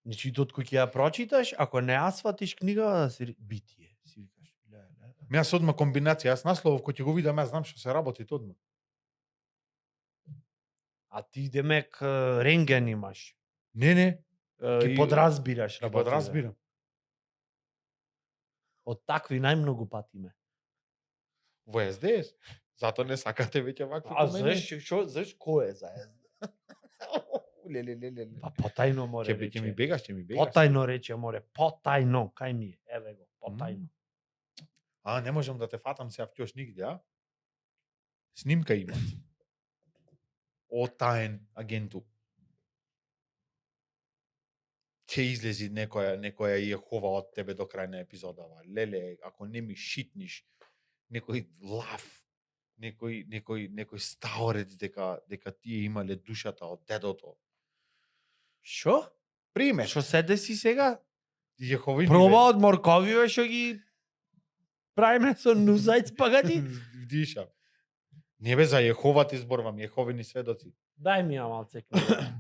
Значи тот кој ќе ја прочиташ, ако не ја сватиш книгава, да си битие. Си викаш, леле. Јас одма комбинација, јас насловов кој ќе го видам, јас знам што се работи одма. А ти демек рентген имаш. Не. Ги подразбираш Ги работите. подразбирам. Од такви најмногу патиме. Во СДС. Зато не сакате веќе вакви А комеди. знаеш кој е за Леле. Па потајно море Ќе ми рече. бегаш, ќе ми бегаш. Потајно рече море, потајно, кај ми е, еве го, потајно. А, не можам да те фатам сега вкјош нигде, а? Снимка имат. О таен агенту. Ќе излези некоја Јехова од тебе до крај на епизодава. Леле, ако не ми шитниш некој лав, некој стаорец дека тие имале душата од дедото. Шо? Пример. Што се деси сега? Јехови Проба од морковиве што ги правиме со нузајц пагати? Вдишам. Не бе, за Јехова ти зборувам, Јеховини сведоци. Дај ми ја малце книга.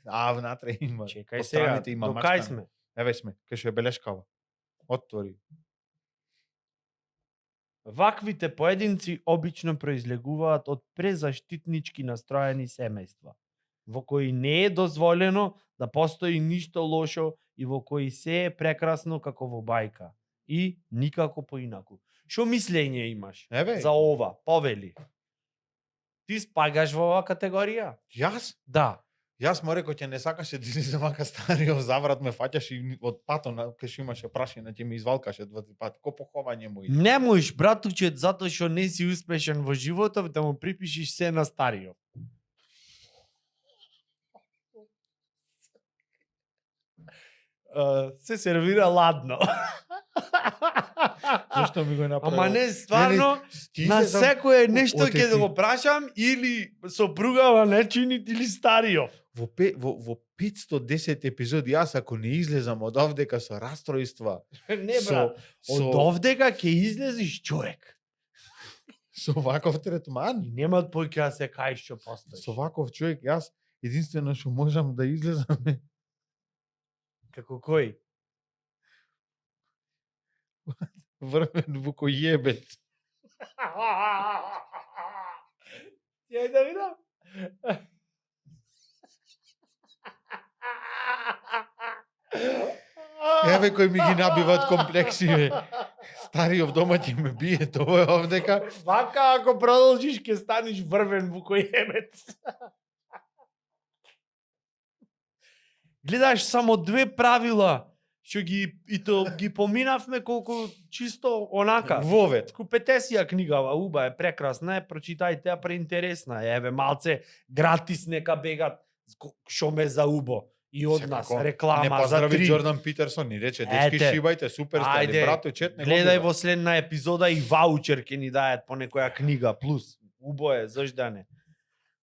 А, внатре има. Чекај По сега, страните има до мачкане. кај сме? Еве сме, кај што е белешкава. Отвори. Ваквите поединци обично произлегуваат од презаштитнички настроени семејства, во кои не е дозволено да постои ништо лошо и во кои се е прекрасно како во бајка и никако поинаку. Што мислење имаш Еве. за ова? Повели. Ти спагаш во оваа категорија? Јас? Да. Јас му рекол ќе не сакаше да излизам вака стариот заврат ме фаќаш и од пато на кај што имаше прашина ќе ме извалкаше 2-3 пати. Ко поховање му иде. Не можеш, братуче, затоа што не си успешен во животот, да му припишиш се на стариот. Се сервира ладно. Зошто ми го направил? Ама не, стварно, ти на излезам секое нешто од ќе да го прашам или сопругава не чинит или стариот. во 510 епизоди јас ако не излезам од овдека со растројства, Не, со, брат. Од овдека ќе излезиш човек. со ваков третман, И немат појќе да се кај што постоиш. со ваков човек, јас единствено што можам да излезам е Како кој? врвен вукојебец. Ја да видам. Еве кој ми ги набиват комплекси, бе. Стариот дома ќе ме бие, тоа е овдека. Вака ако продолжиш ќе станеш врвен вукојебец. Гледаш само две правила што ги поминавме колку чисто онака. Вовет. Купете си ја книгава, уба е, прекрасна е, прочитајте ја, преинтересна е. Еве малце гратис нека бегат што ме за убо. И од нас Секако. Не реклама за поздрави 3. Джордан Питерсон и рече, дечки Ете. шибајте, супер сте, Ајде, али брато чет не го Гледај гледа. во следна епизода и ваучер ќе ни дајат по некоја книга плюс. Убо е, зашто не.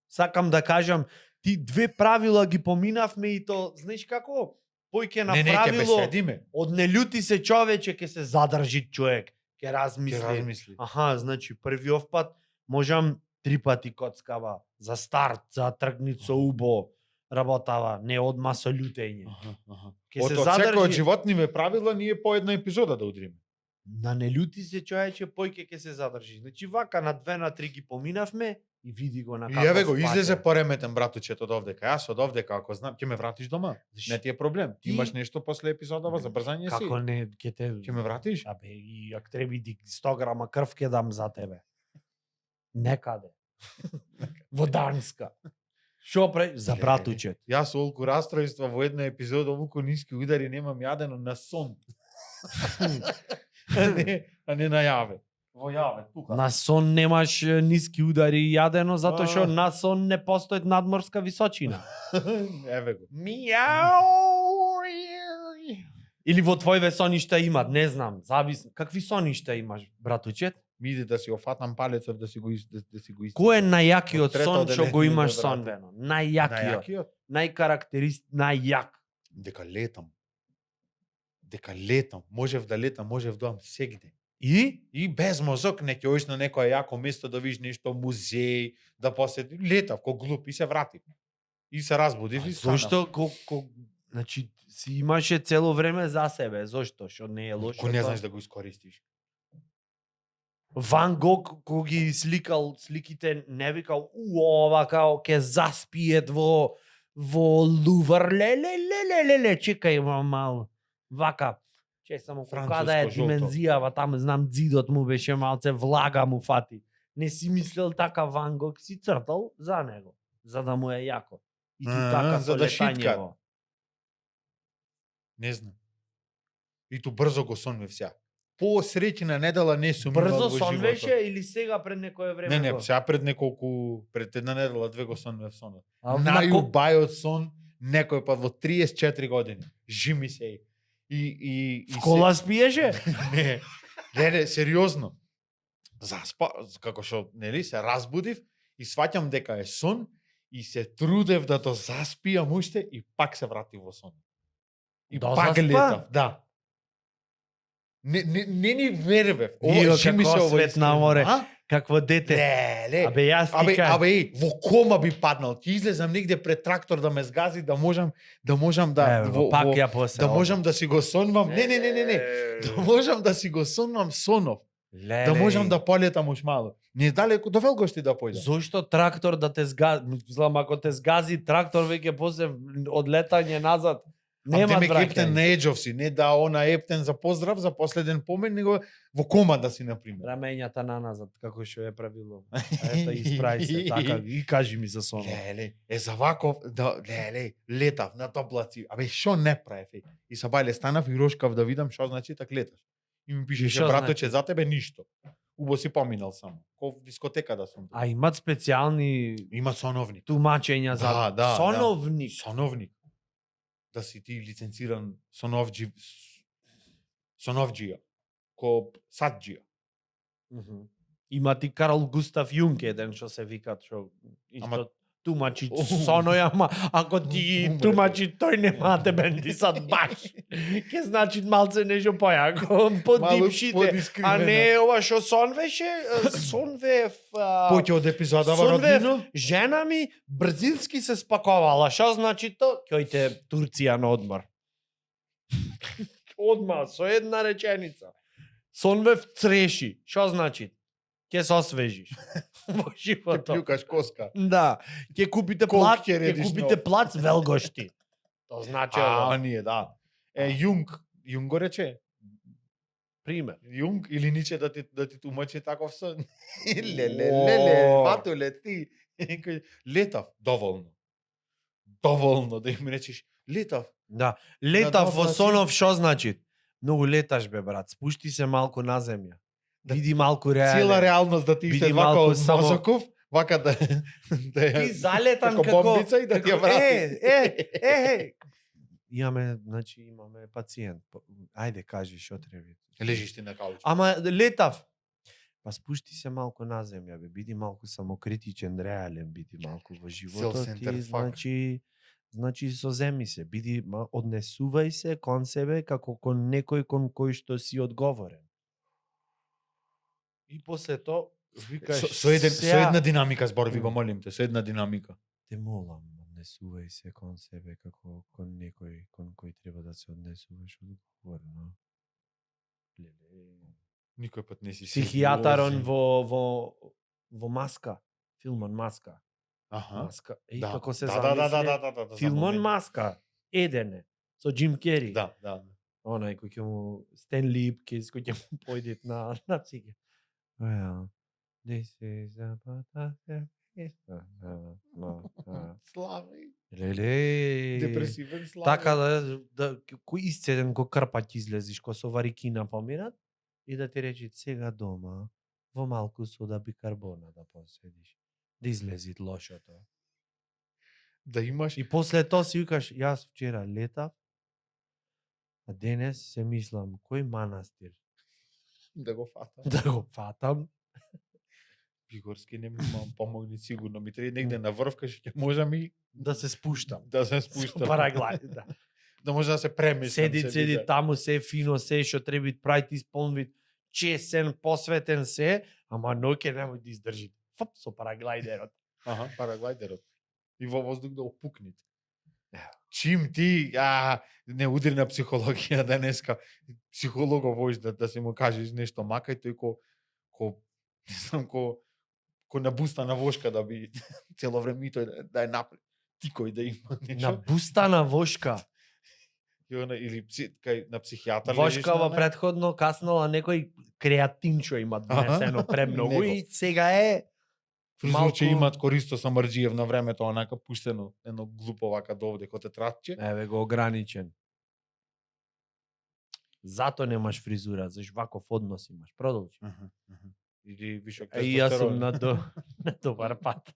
Сакам да кажам, ти две правила ги поминавме и то, знаеш како? Појќе на Не, ќе правило беседиме. од не љути се човече ќе се задржи човек, ќе размисли. Ќе размисли. Аха, значи првиот пат можам 3 пати коцкава за старт, за тргнит со убо работава, не одма со љутење. Ќе Од се секој од задржи. животниве правила ние по една епизода да удриме. На не љути се човече, појќе ќе се задржи. Значи вака на 2 на 3 ги поминавме, и види го на И каков еве го, пат е. излезе пореметен братучет од овдека. Јас од овдека, ако знам, ќе ме вратиш дома. Не ти е проблем. Ти Ти- имаш нешто после епизодава за брзање си. Како не, Ќе ме вратиш? Абе, и ако треба и 100 грама крв ќе дам за тебе. Некаде. Во Данска. Шо прави? За братучет. Јас олку растројства во една епизода, олку ниски удари немам јадено на сон. а не на јаве. Во јаве, тука. На сон немаш ниски удари јадено, затоа што на сон не постои надморска височина. Еве го. Мијау! Или во твојве соништа имат, не знам, зависи. Какви соништа имаш, братучет? Ми иде да си офатам палецов да си го да си го Кој е најакиот Од трето сон што го одделение имаш да сонвено? Најакиот. Најакиот? Најак. Дека летам. Можев да летам, можев да одам сегде. И без мозок не ќе одиш на некое јако место да видиш нешто музеј, да посети. Летав ко глуп и се вратив. И се разбудив и станав. Зошто значи си имаше цело време за себе? Зошто? Што не е лошо? Ко не знаеш да го искористиш. Ван Гог кога ги сликал сликите не викал ова као ќе заспиет во Лувр ле чекај мал вака че само кога да е Француско жолто. димензијава таму знам дзидот му беше малце влага му фати. Не си мислел така Ван Гог си цртал за него за да му е јако. И ти така за со да летање шиткат. во. Не знам. И ту брзо го сонвев сега. По среќна недела не сум имал Брзо во сонвеше животот. или сега пред некое време? Не, го? сега пред една недела, 2 го сонвев сонот. А на Најубајот сон некој пат во 34 години. Жими се. И В кола спиеше? не, сериозно. Заспа, како што, нели, се разбудив и сваќам дека е сон и се трудев да то заспиам уште и пак се вратив во сон. И Да пак заспа? летав, да. Не ни вервев. Ио, жими како се свет искрено. на море. А? Какво дете? Не. Абе јас ти Абе, кажам. во кома би паднал. Ќе излезам негде пред трактор да ме згази, да можам да Пак ја после. да можам да си го сонвам. Не. Да можам да си го сонвам сонов. Да можам да полетам уш мало. Не далеко до Велгошти да појдам. Зошто трактор да те згази? Мислам, ако те згази трактор веќе после одлетање назад нема Нема ептен враќање. на еджов си, не да она ептен за поздрав, за последен помен, него во кома да си на пример. Рамењата на назад, како што е правило. Ето, исправи се, така, и кажи ми за сон. За ваков, летав на топлаци. Абе, шо не правев? И са бајле станав и рошкав да видам шо значи так леташ. И ми И пишеше, шо браточе, значи? за тебе ништо. Убо си поминал само. Ко в дискотека да сум. А имат специјални Има соновник. тумачења за Да. соновник. Соновник. Да си ти лиценциран соновџија. Ко саджија. Мгм. Има ти Карл Густав Јунг еден што се викат што исто Ама- тумачи соно ама ако ти Умре тумачи тој нема да бенди сад баш. Ке значи малце нешто појако, подипшите. А не ова што сонвеше, сонвев Поќе од епизодава сонвев, роднино. жена ми брзински се спаковала. Што значи то? Ќојте Турција на одмор. Одма со една реченица. Сонвев цреши. Што значи? Ке се освежиш во Ќе животот. плюкаш коска. Да, ќе купите Колку плат, ќе ќе редиш купите нов? плац Велгошти. То значи ова. Ние, да. Јунг го рече. Пример. Јунг или Ниче да ти тумачи таков сон. О. Леле, батуле ти. Летав доволно. Доволно да им речеш летав. Да, летав нов во начин. сонов, што значи? Многу леташ бе брат, спушти се малку на земја. Да- Види малку реалност. Цела реалност да ти Биди иде вака малку од само- мозоков, вака да Ти залетан како бомбица и да ти ја врати. Имаме пациент. Ајде кажи што треба. Лежиш ти на кауч. Ама летав. Па спушти се малку на земја, бе. Биди малку самокритичен, реален, биди малку во животот Self-centered и fuck. значи соземи се, биди однесувај се кон себе како кон некој кон кој што си одговорен. И после тоа викаш Со «Сеа, една динамика збор ви го молим те, со една динамика. те молам, однесувај се кон себе како кон некој кон кој треба да се однесуваш одговорено. Леле. Никој пат не си Психијатарон сериозен. во маска, Филмон Маска. Аха. Маска. И Да. како се да, да, да, замисли. да, да, за Филмон момент. Маска. Едене. Со Джим Кери. Да, да. Онај кој ќе му Стен Липкис кој ќе му појде на циге. Well, this is about Слави. Леле. Депресивен слави. Така да кој исцеден кој крпаќ излезиш кој со варикина поминат и да ти речи сега дома во малку сода бикарбона да поседиш. Да излези лошото. Да имаш И после тоа си викаш јас вчера летав, а денес се мислам кој манастир да го фатам. да го фатам. Бигорски не ми помогни сигурно. Ми треба негде на врв кај што ќе можам и Да се спуштам. да се спуштам. Параглайд, да. Да може да се преместам. Седи таму се фино се што треба прави исполнвит чесен, посветен се, ама ноќе немој да издржи. Фоп со параглайдерот. Аха, параглайдерот. И во воздух да опукнит. Чим ти не удри на психологија денеска, психологов воиш да се му кажеш нешто, макај тој ко не знам ко набустана вошка да би цело време тој да е напред. Ти кој да има нешто. Набустана вошка. Или кај на психијатар Вошка во предходно каснала некој креатинчо има донесено премногу и сега е фризурче малку... имат Користо Самарџиев на времето, онака пуштено, едно глупо вака довде кој тетрадче. Еве го ограничен. Зато немаш фризура, заш ваков однос имаш. Продолжи. Или вишок И јас сум на добар пат.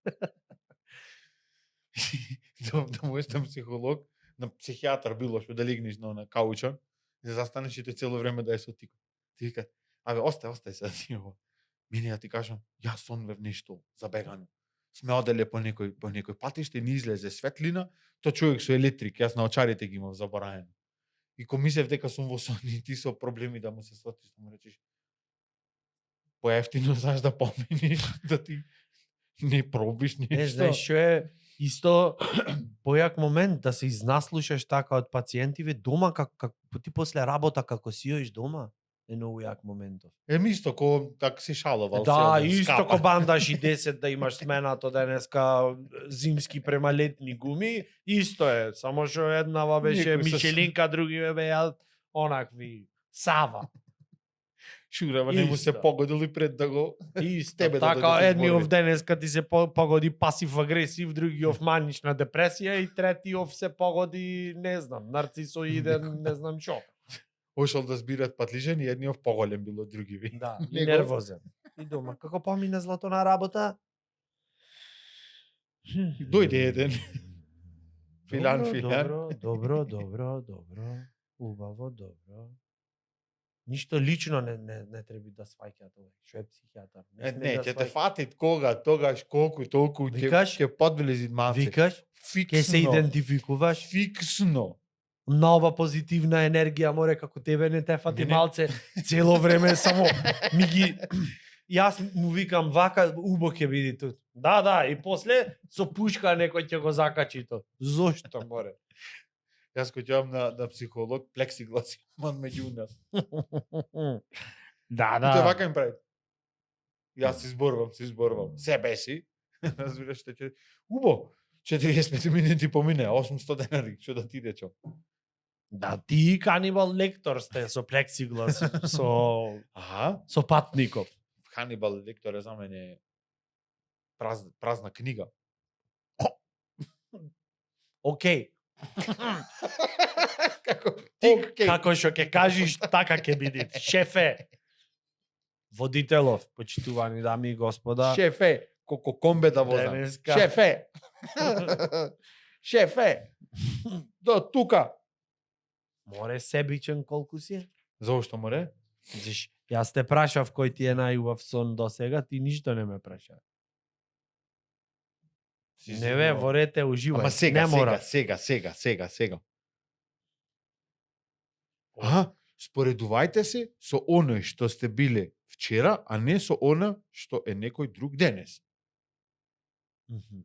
да можеш на психолог, на психијатар било што да легнеш на каучон, да застанеш и тој цело време да е со тик. Ти вика, абе остај се ти ово. Мене ја ти кажам, јас сонвев нешто забегано. Сме оделе по некој патиште, ни излезе светлина, тоа човек со електрик, јас на очарите ги имав забораено. И ко мислев дека сум во сон и ти со проблеми да му се сотиш, да му речеш поевтино знаеш да помениш, да ти не пробиш нешто. Не знаеш што е исто појак момент да се изнаслушаш така од пациентиве дома како ти после работа како си јоиш дома. Е многу јак моментов. Еми исто ко така си шаловал. Да, исто ко бандаш и 10 да имаш сменато денеска зимски према летни гуми, исто е, само што еднава беше Некој со- Мишелинка, другиве беа онакви Сава. Шурава не му се Исто. погодил и пред да го Исто, тебе да така дойде да едниов збори. денеска ти се погоди пасив агресив, другиов манична депресија и третиов се погоди, не знам, нарцисоиден, не знам што. Ошол да збират патлижен и едниот поголем било од другиви. Да, и Него- нервозен. И дома, како помине злато на работа? Дојде еден. Филан, Добро, филан. добро. Убаво, добро. Ништо лично не треба да сваќаат овој. Што е психијатар? Не, сме да ќе те сваќа. фатит кога, тогаш, колку, толку, Викаш? ќе подвлези малце. Викаш, ќе се идентификуваш Фиксно. на ова позитивна енергија, море како тебе не те фати Не. малце цело време само ми ги јас му викам вака убо ќе биде тут. Да, и после со пушка некој ќе го закачи то. Зошто море? Јас кој ќе на психолог, плексиглас имам меѓу нас. Да, И тој вака им прави. Јас се изборувам. Себе си. Разбираш што ќе... Убо, 45 минути помине, 800 денари, што да ти речам. Да, ти канибал лектор сте со плексиглас, Аха. со патников. Ханибал лектор е за мене празна книга. Океј, Како? како што ќе кажеш, така ќе биде. Шефе, водителов, почитувани дами и господа. Шефе, колко комбе да возам. Денеска. Шефе. Шефе. До тука. Море себичен колку си? Зошто море? Зиш, јас те прашав кој ти е најубав сон до сега, ти ништо не ме праша. Не бе, ворете уживај. Ама сега, не мора. сега. Споредувајте се со оној што сте биле вчера, а не со она што е некој друг денес. Мгм.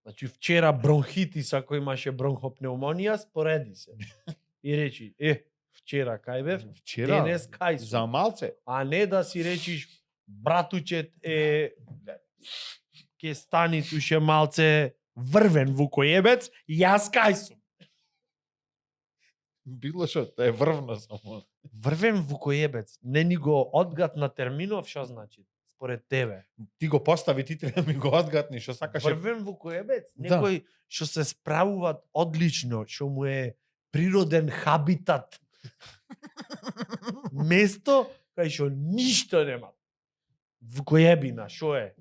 Значи вчера бронхитис ако имаше бронхопнеумонија, спореди се. И речи, вчера кај бев, Вчера, денес кај сум. за малце. А не да си речиш братучет е ке стани туше малце врвен вукоебец, јас кај сум. Било што, да е врвна само. Врвен вукоебец, не ни го одгатна терминов, што значи? Според тебе. Ти го постави, ти треба да ми го одгатни, што сакаше. Врвен вукоебец, Да. некој што се справуваат одлично, што му е природен хабитат. Место кај што ништо нема. Вукоебина, што е?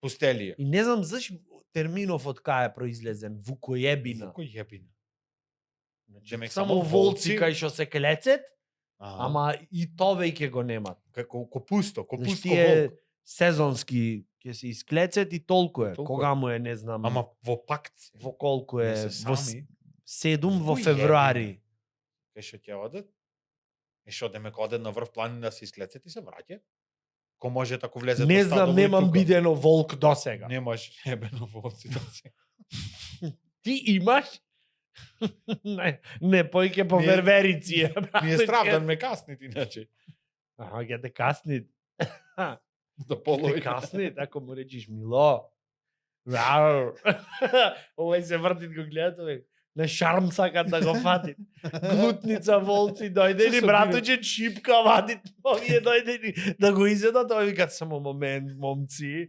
Пустелија. И не знам зашто терминов од кај е произлезен, вукоебина. Кој јебина? Значи, Демек, само само волци волци кај што се клецет, Ама ама и то веќе го немат. како ко пусто Значи, волк. тие сезонски ќе се исклецет и толку е. Толку е. Кога му е, не знам, Ама во пакт. во колку е, Не се во сами. 7 во Кој февруари. Кај што ќе одат? И што демек одат на врв планина да се исклецат и се враќа? Ко може тако влезе Не во знам, стадово и немам тука? видено волк досега. Немаш ебено волци да се. Ти имаш? не појќе по Ми е- верверици. Ми е страв да ме каснит иначе. Аха, ќе те касни. Да Те полови. касни, ако му речиш Мило. Рау. Овој се вртит го гледат, овој. На шарм сакат да го фатит. Глутница волци дојдени, Што се браточе чипка вадит. Овие дојдени да го изедат, овој викат само момент, момци.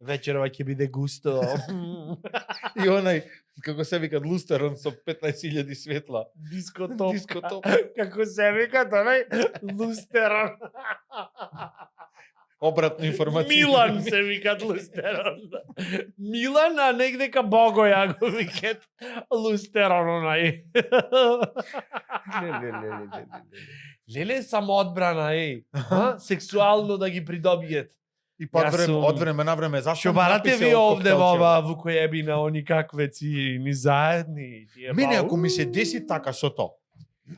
Вечерва ќе биде густо. И онај, како се вика, лустерон со 15.000 светла. Дискотопка. Дискотопка. Како се викат, онај лустерон. Обратна информација. Милан се викат лустерон. Милан, а негде ка Богоја го викат лустерон онај. Леле самоодбрана, а? Сексуално да ги придобиет. И па Јас сум- од време на време зашто Што барате ви овде во ова вукоебина, они каквеци, ни заедни. тие Мене бау. ако ми се деси така со то.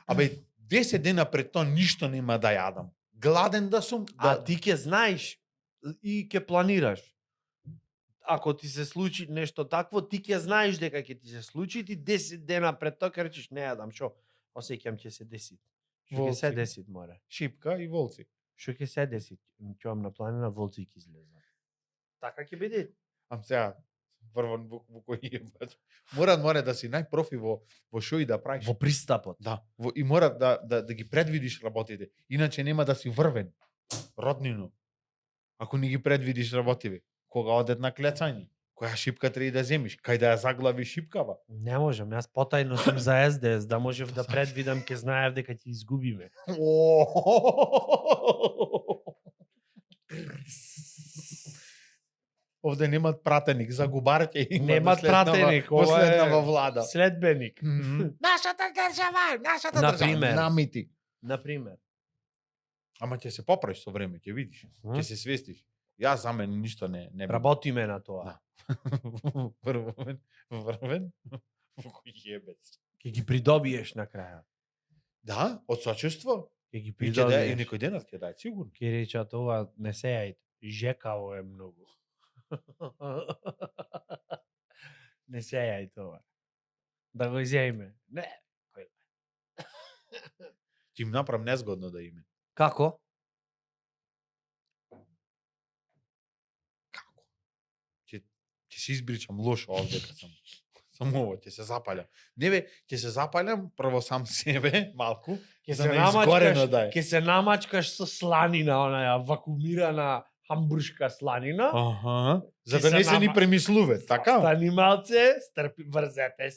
Абе 10 дена пред тоа ништо нема да јадам. Гладен да сум, А да ти ќе знаеш и ќе планираш. Ако ти се случи нешто такво, ти ќе знаеш дека ќе ти се случи, ти 10 дена пред тоа ќе речеш не јадам, шо? Осеќам ќе се деси. Што ќе се Волци. деси, море? шипка и волци. Што ќе се деси? Ќе на планина волци ќе излезат. Така ќе биде. Ам сега врван во кој ебач. Мора да си најпрофи во шо и да правиш. Во пристапот. Да, и мора да ги предвидиш работите. Иначе нема да си врвен. Роднино. Ако не ги предвидиш работите. Кога одет на клецање, која шипка треба да земиш, кај да ја заглави шипкава. Не можам, јас потајно сум за СДС, да можев да предвидам, ќе знаев дека ќе изгубиме. Овде немат пратеник, за губарите има. Немат пратеник, ова е последнава влада. Следбеник. Нашата држава, нашата Например. држава. Намити. Например. Ама ќе се поправиш со време, ќе видиш. Ќе се свестиш. Јас за мене ништо не би. Работиме на тоа. Да. Врвен. Кој јебец. Ќе ги придобиеш на крајот. Да, од сочувство. Ќе ги И ќе да и придобиеш. некој денот ќе дај сигурно. Ќе речат ова не се јајте. Жекаво е многу. Не се јајте ова. Да го изјајме. Не. Ќе им направам незгодно да име. Како? Како? Ќе се избричам лошо овде кога сам. Само ово ќе се запалям. Не бе, ќе се запалям прво сам себе малку, Ќе за се да изгорено намачкаш, да е. ќе се намачкаш со сланина, онаја вакуумирана хамбуршка сланина. Аха. За Ќе да се не се ни нама- премислуве, така? Стани малце, стрпи, врзете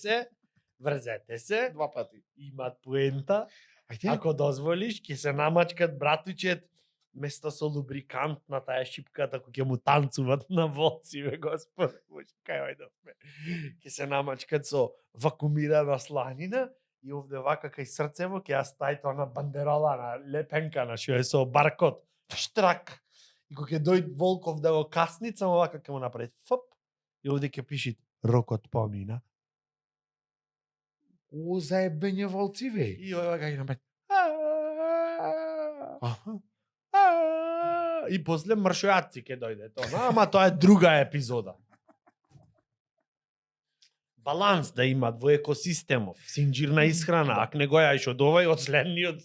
се, Два пати. имат поента. Ајде. Ако дозволиш, ќе се намачкат братучет место со лубрикант на таа шипка, тако ќе му танцуват на волци, бе, Господ, Боже, кај ојдовме. Ќе се намачкат со вакуумирана сланина и овде вака кај срцево ќе ја ставите на бандерола, на лепенка, на што е со баркод. Штрак. И кога ќе дојде Волков да го касни, само вака ќе му направи фп. И овде ќе пиши рокот помина. О, заебење волци, ве. И ова ќе направи. Аха. И после мршојатци ќе дојде тоа. Ама тоа е друга епизода. баланс да имат во екосистемов, синџирна исхрана, ако не го јаеш од овај, од следниот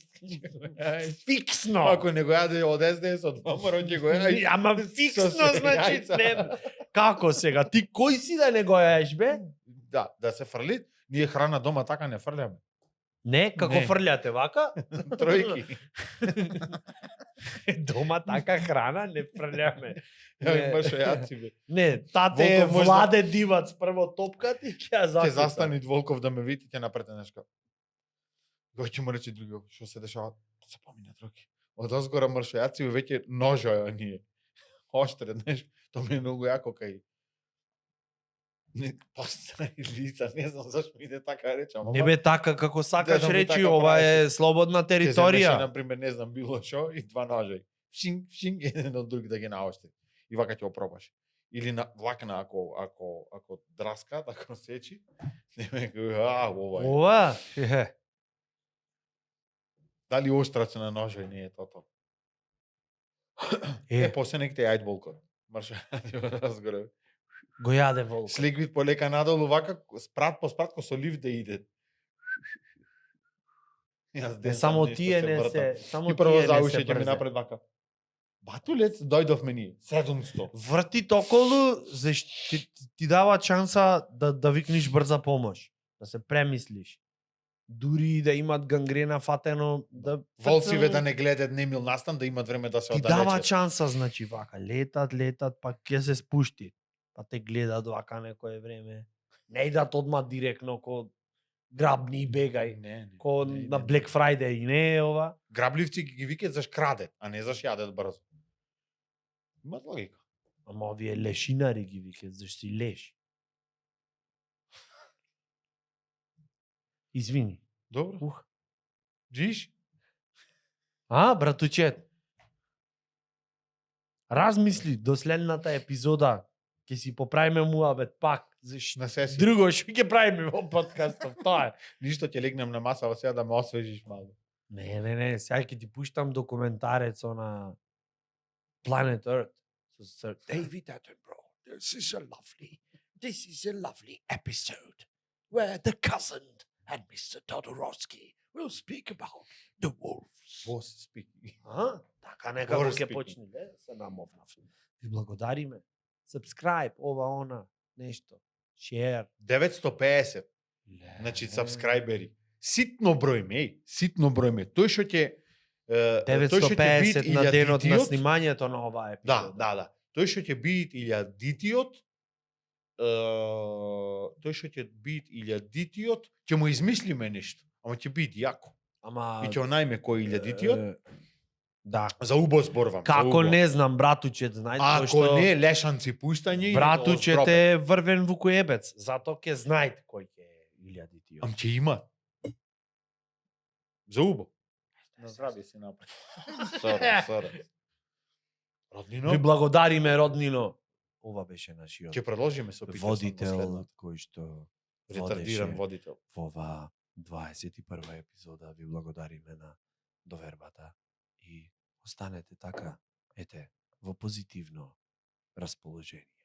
фиксно. Ако не го јаде од СДС, од ВМРО ќе го јаде. Ама фиксно, значи, не, како сега, ти кој си да не го јаеш, бе? Да се фрли. Ние храна дома така не фрляме. Не, како Не. фрлјате вака? Тројки. Дома така храна не фрљаме. Ја имаше јаци бе. Не, тате е Волков можда- Владе Дивац, прво топкат и ќе ја Ќе закута. застани Волков да ме види, ќе напрете нешка. Кој ќе му рече друго, што се дешава? Се помине тројки. Од озгора маршајаци веќе ножа ние. Оштре, знаеш, тоа ми е многу јако кај не постари лица, не знам зашто ми иде така речам. Не бе така како сакаш Да ми речи, така ова е правиш. слободна Ќе земеше, територија. на пример, не знам, било шо и два ножа. Фшинг, фшинг, еден од друг да ги наоштри. И вака ќе опробаш. Или на влакна ако драска, ако сечи, не ме ова е. Ова? Дали оштрач на ножа и не е тото. Е, после нек те јајд волкот. Марша разгоре. Го јаде волк. Слегвит полека надолу, вака спрат по спрат ко со лифт да иде. Јас ден Само нешто тие не вртам. се, само И прво тие за не уши се ќе ми брзе. напред вака. Батулец, дојдовме ние. 700. Врти токолу, зашто ти дава шанса да викниш брза помош, да се премислиш. Дури и да имат гангрена фатено, да Волциве да не гледат немил настан, да имат време да се ти дава оддалечат. шанса, значи вака, летат, па ќе се спушти. Па те гледат вака некое време. Не идат одма директно ко грабни и бегај. Не. Ко не, на не. Black Friday, не е ова. Грабливци ги викат заш крадет, а не заш јадат брзо. Имат логика. Ама овие лешинари ги викат, зашто си леш. Извини. Добро. Ух. Джиш? А, братучет? Размисли до следната епизода. Ќе си поправиме муабет пак. Зашто На сесија. друго што ќе правиме во подкастов, тоа е. Ништо ќе легнем на масава сега да ме освежиш малку. Не, сега ќе ти пуштам документарецо на Planet Earth. So, Sir David Attenborough, this is a lovely episode where the cousin and Mr. Todorovsky will speak about the wolves. Бос спики. А? Така некако War ќе speaking. почне, се намовнав. Ви благодариме. Subscribe, ова, она, нешто. Share. 950. Значи сабскрајбери. Ситно број ме, ситно број ме. Тој што ќе тој што ќе бит 950 на денот на илјадитиот, снимањето на оваа епизода. да. Тој што ќе бит илјадитиот, тој што ќе бит илјадитиот, ќе му измислиме нешто. Ама ќе бит јако. Ама И ќе онајме кој илјадитиот, да. за убо зборвам. за Како убо. не знам, братучет, знај Ако што не лешанци пуштање, братучет е врвен вукоебец, зато ќе знаете кој ќе е илјадитиот. Ам ќе има. За убо. На здравје си напред. Сора. Роднино, Ви благодариме, роднино. Ова беше нашиот ќе продолжиме со Питерсон водител последната. кој што Ретардиран водеше водител. во оваа 21 епизода. Ви благодариме на довербата и останете така, ете, во позитивно расположение.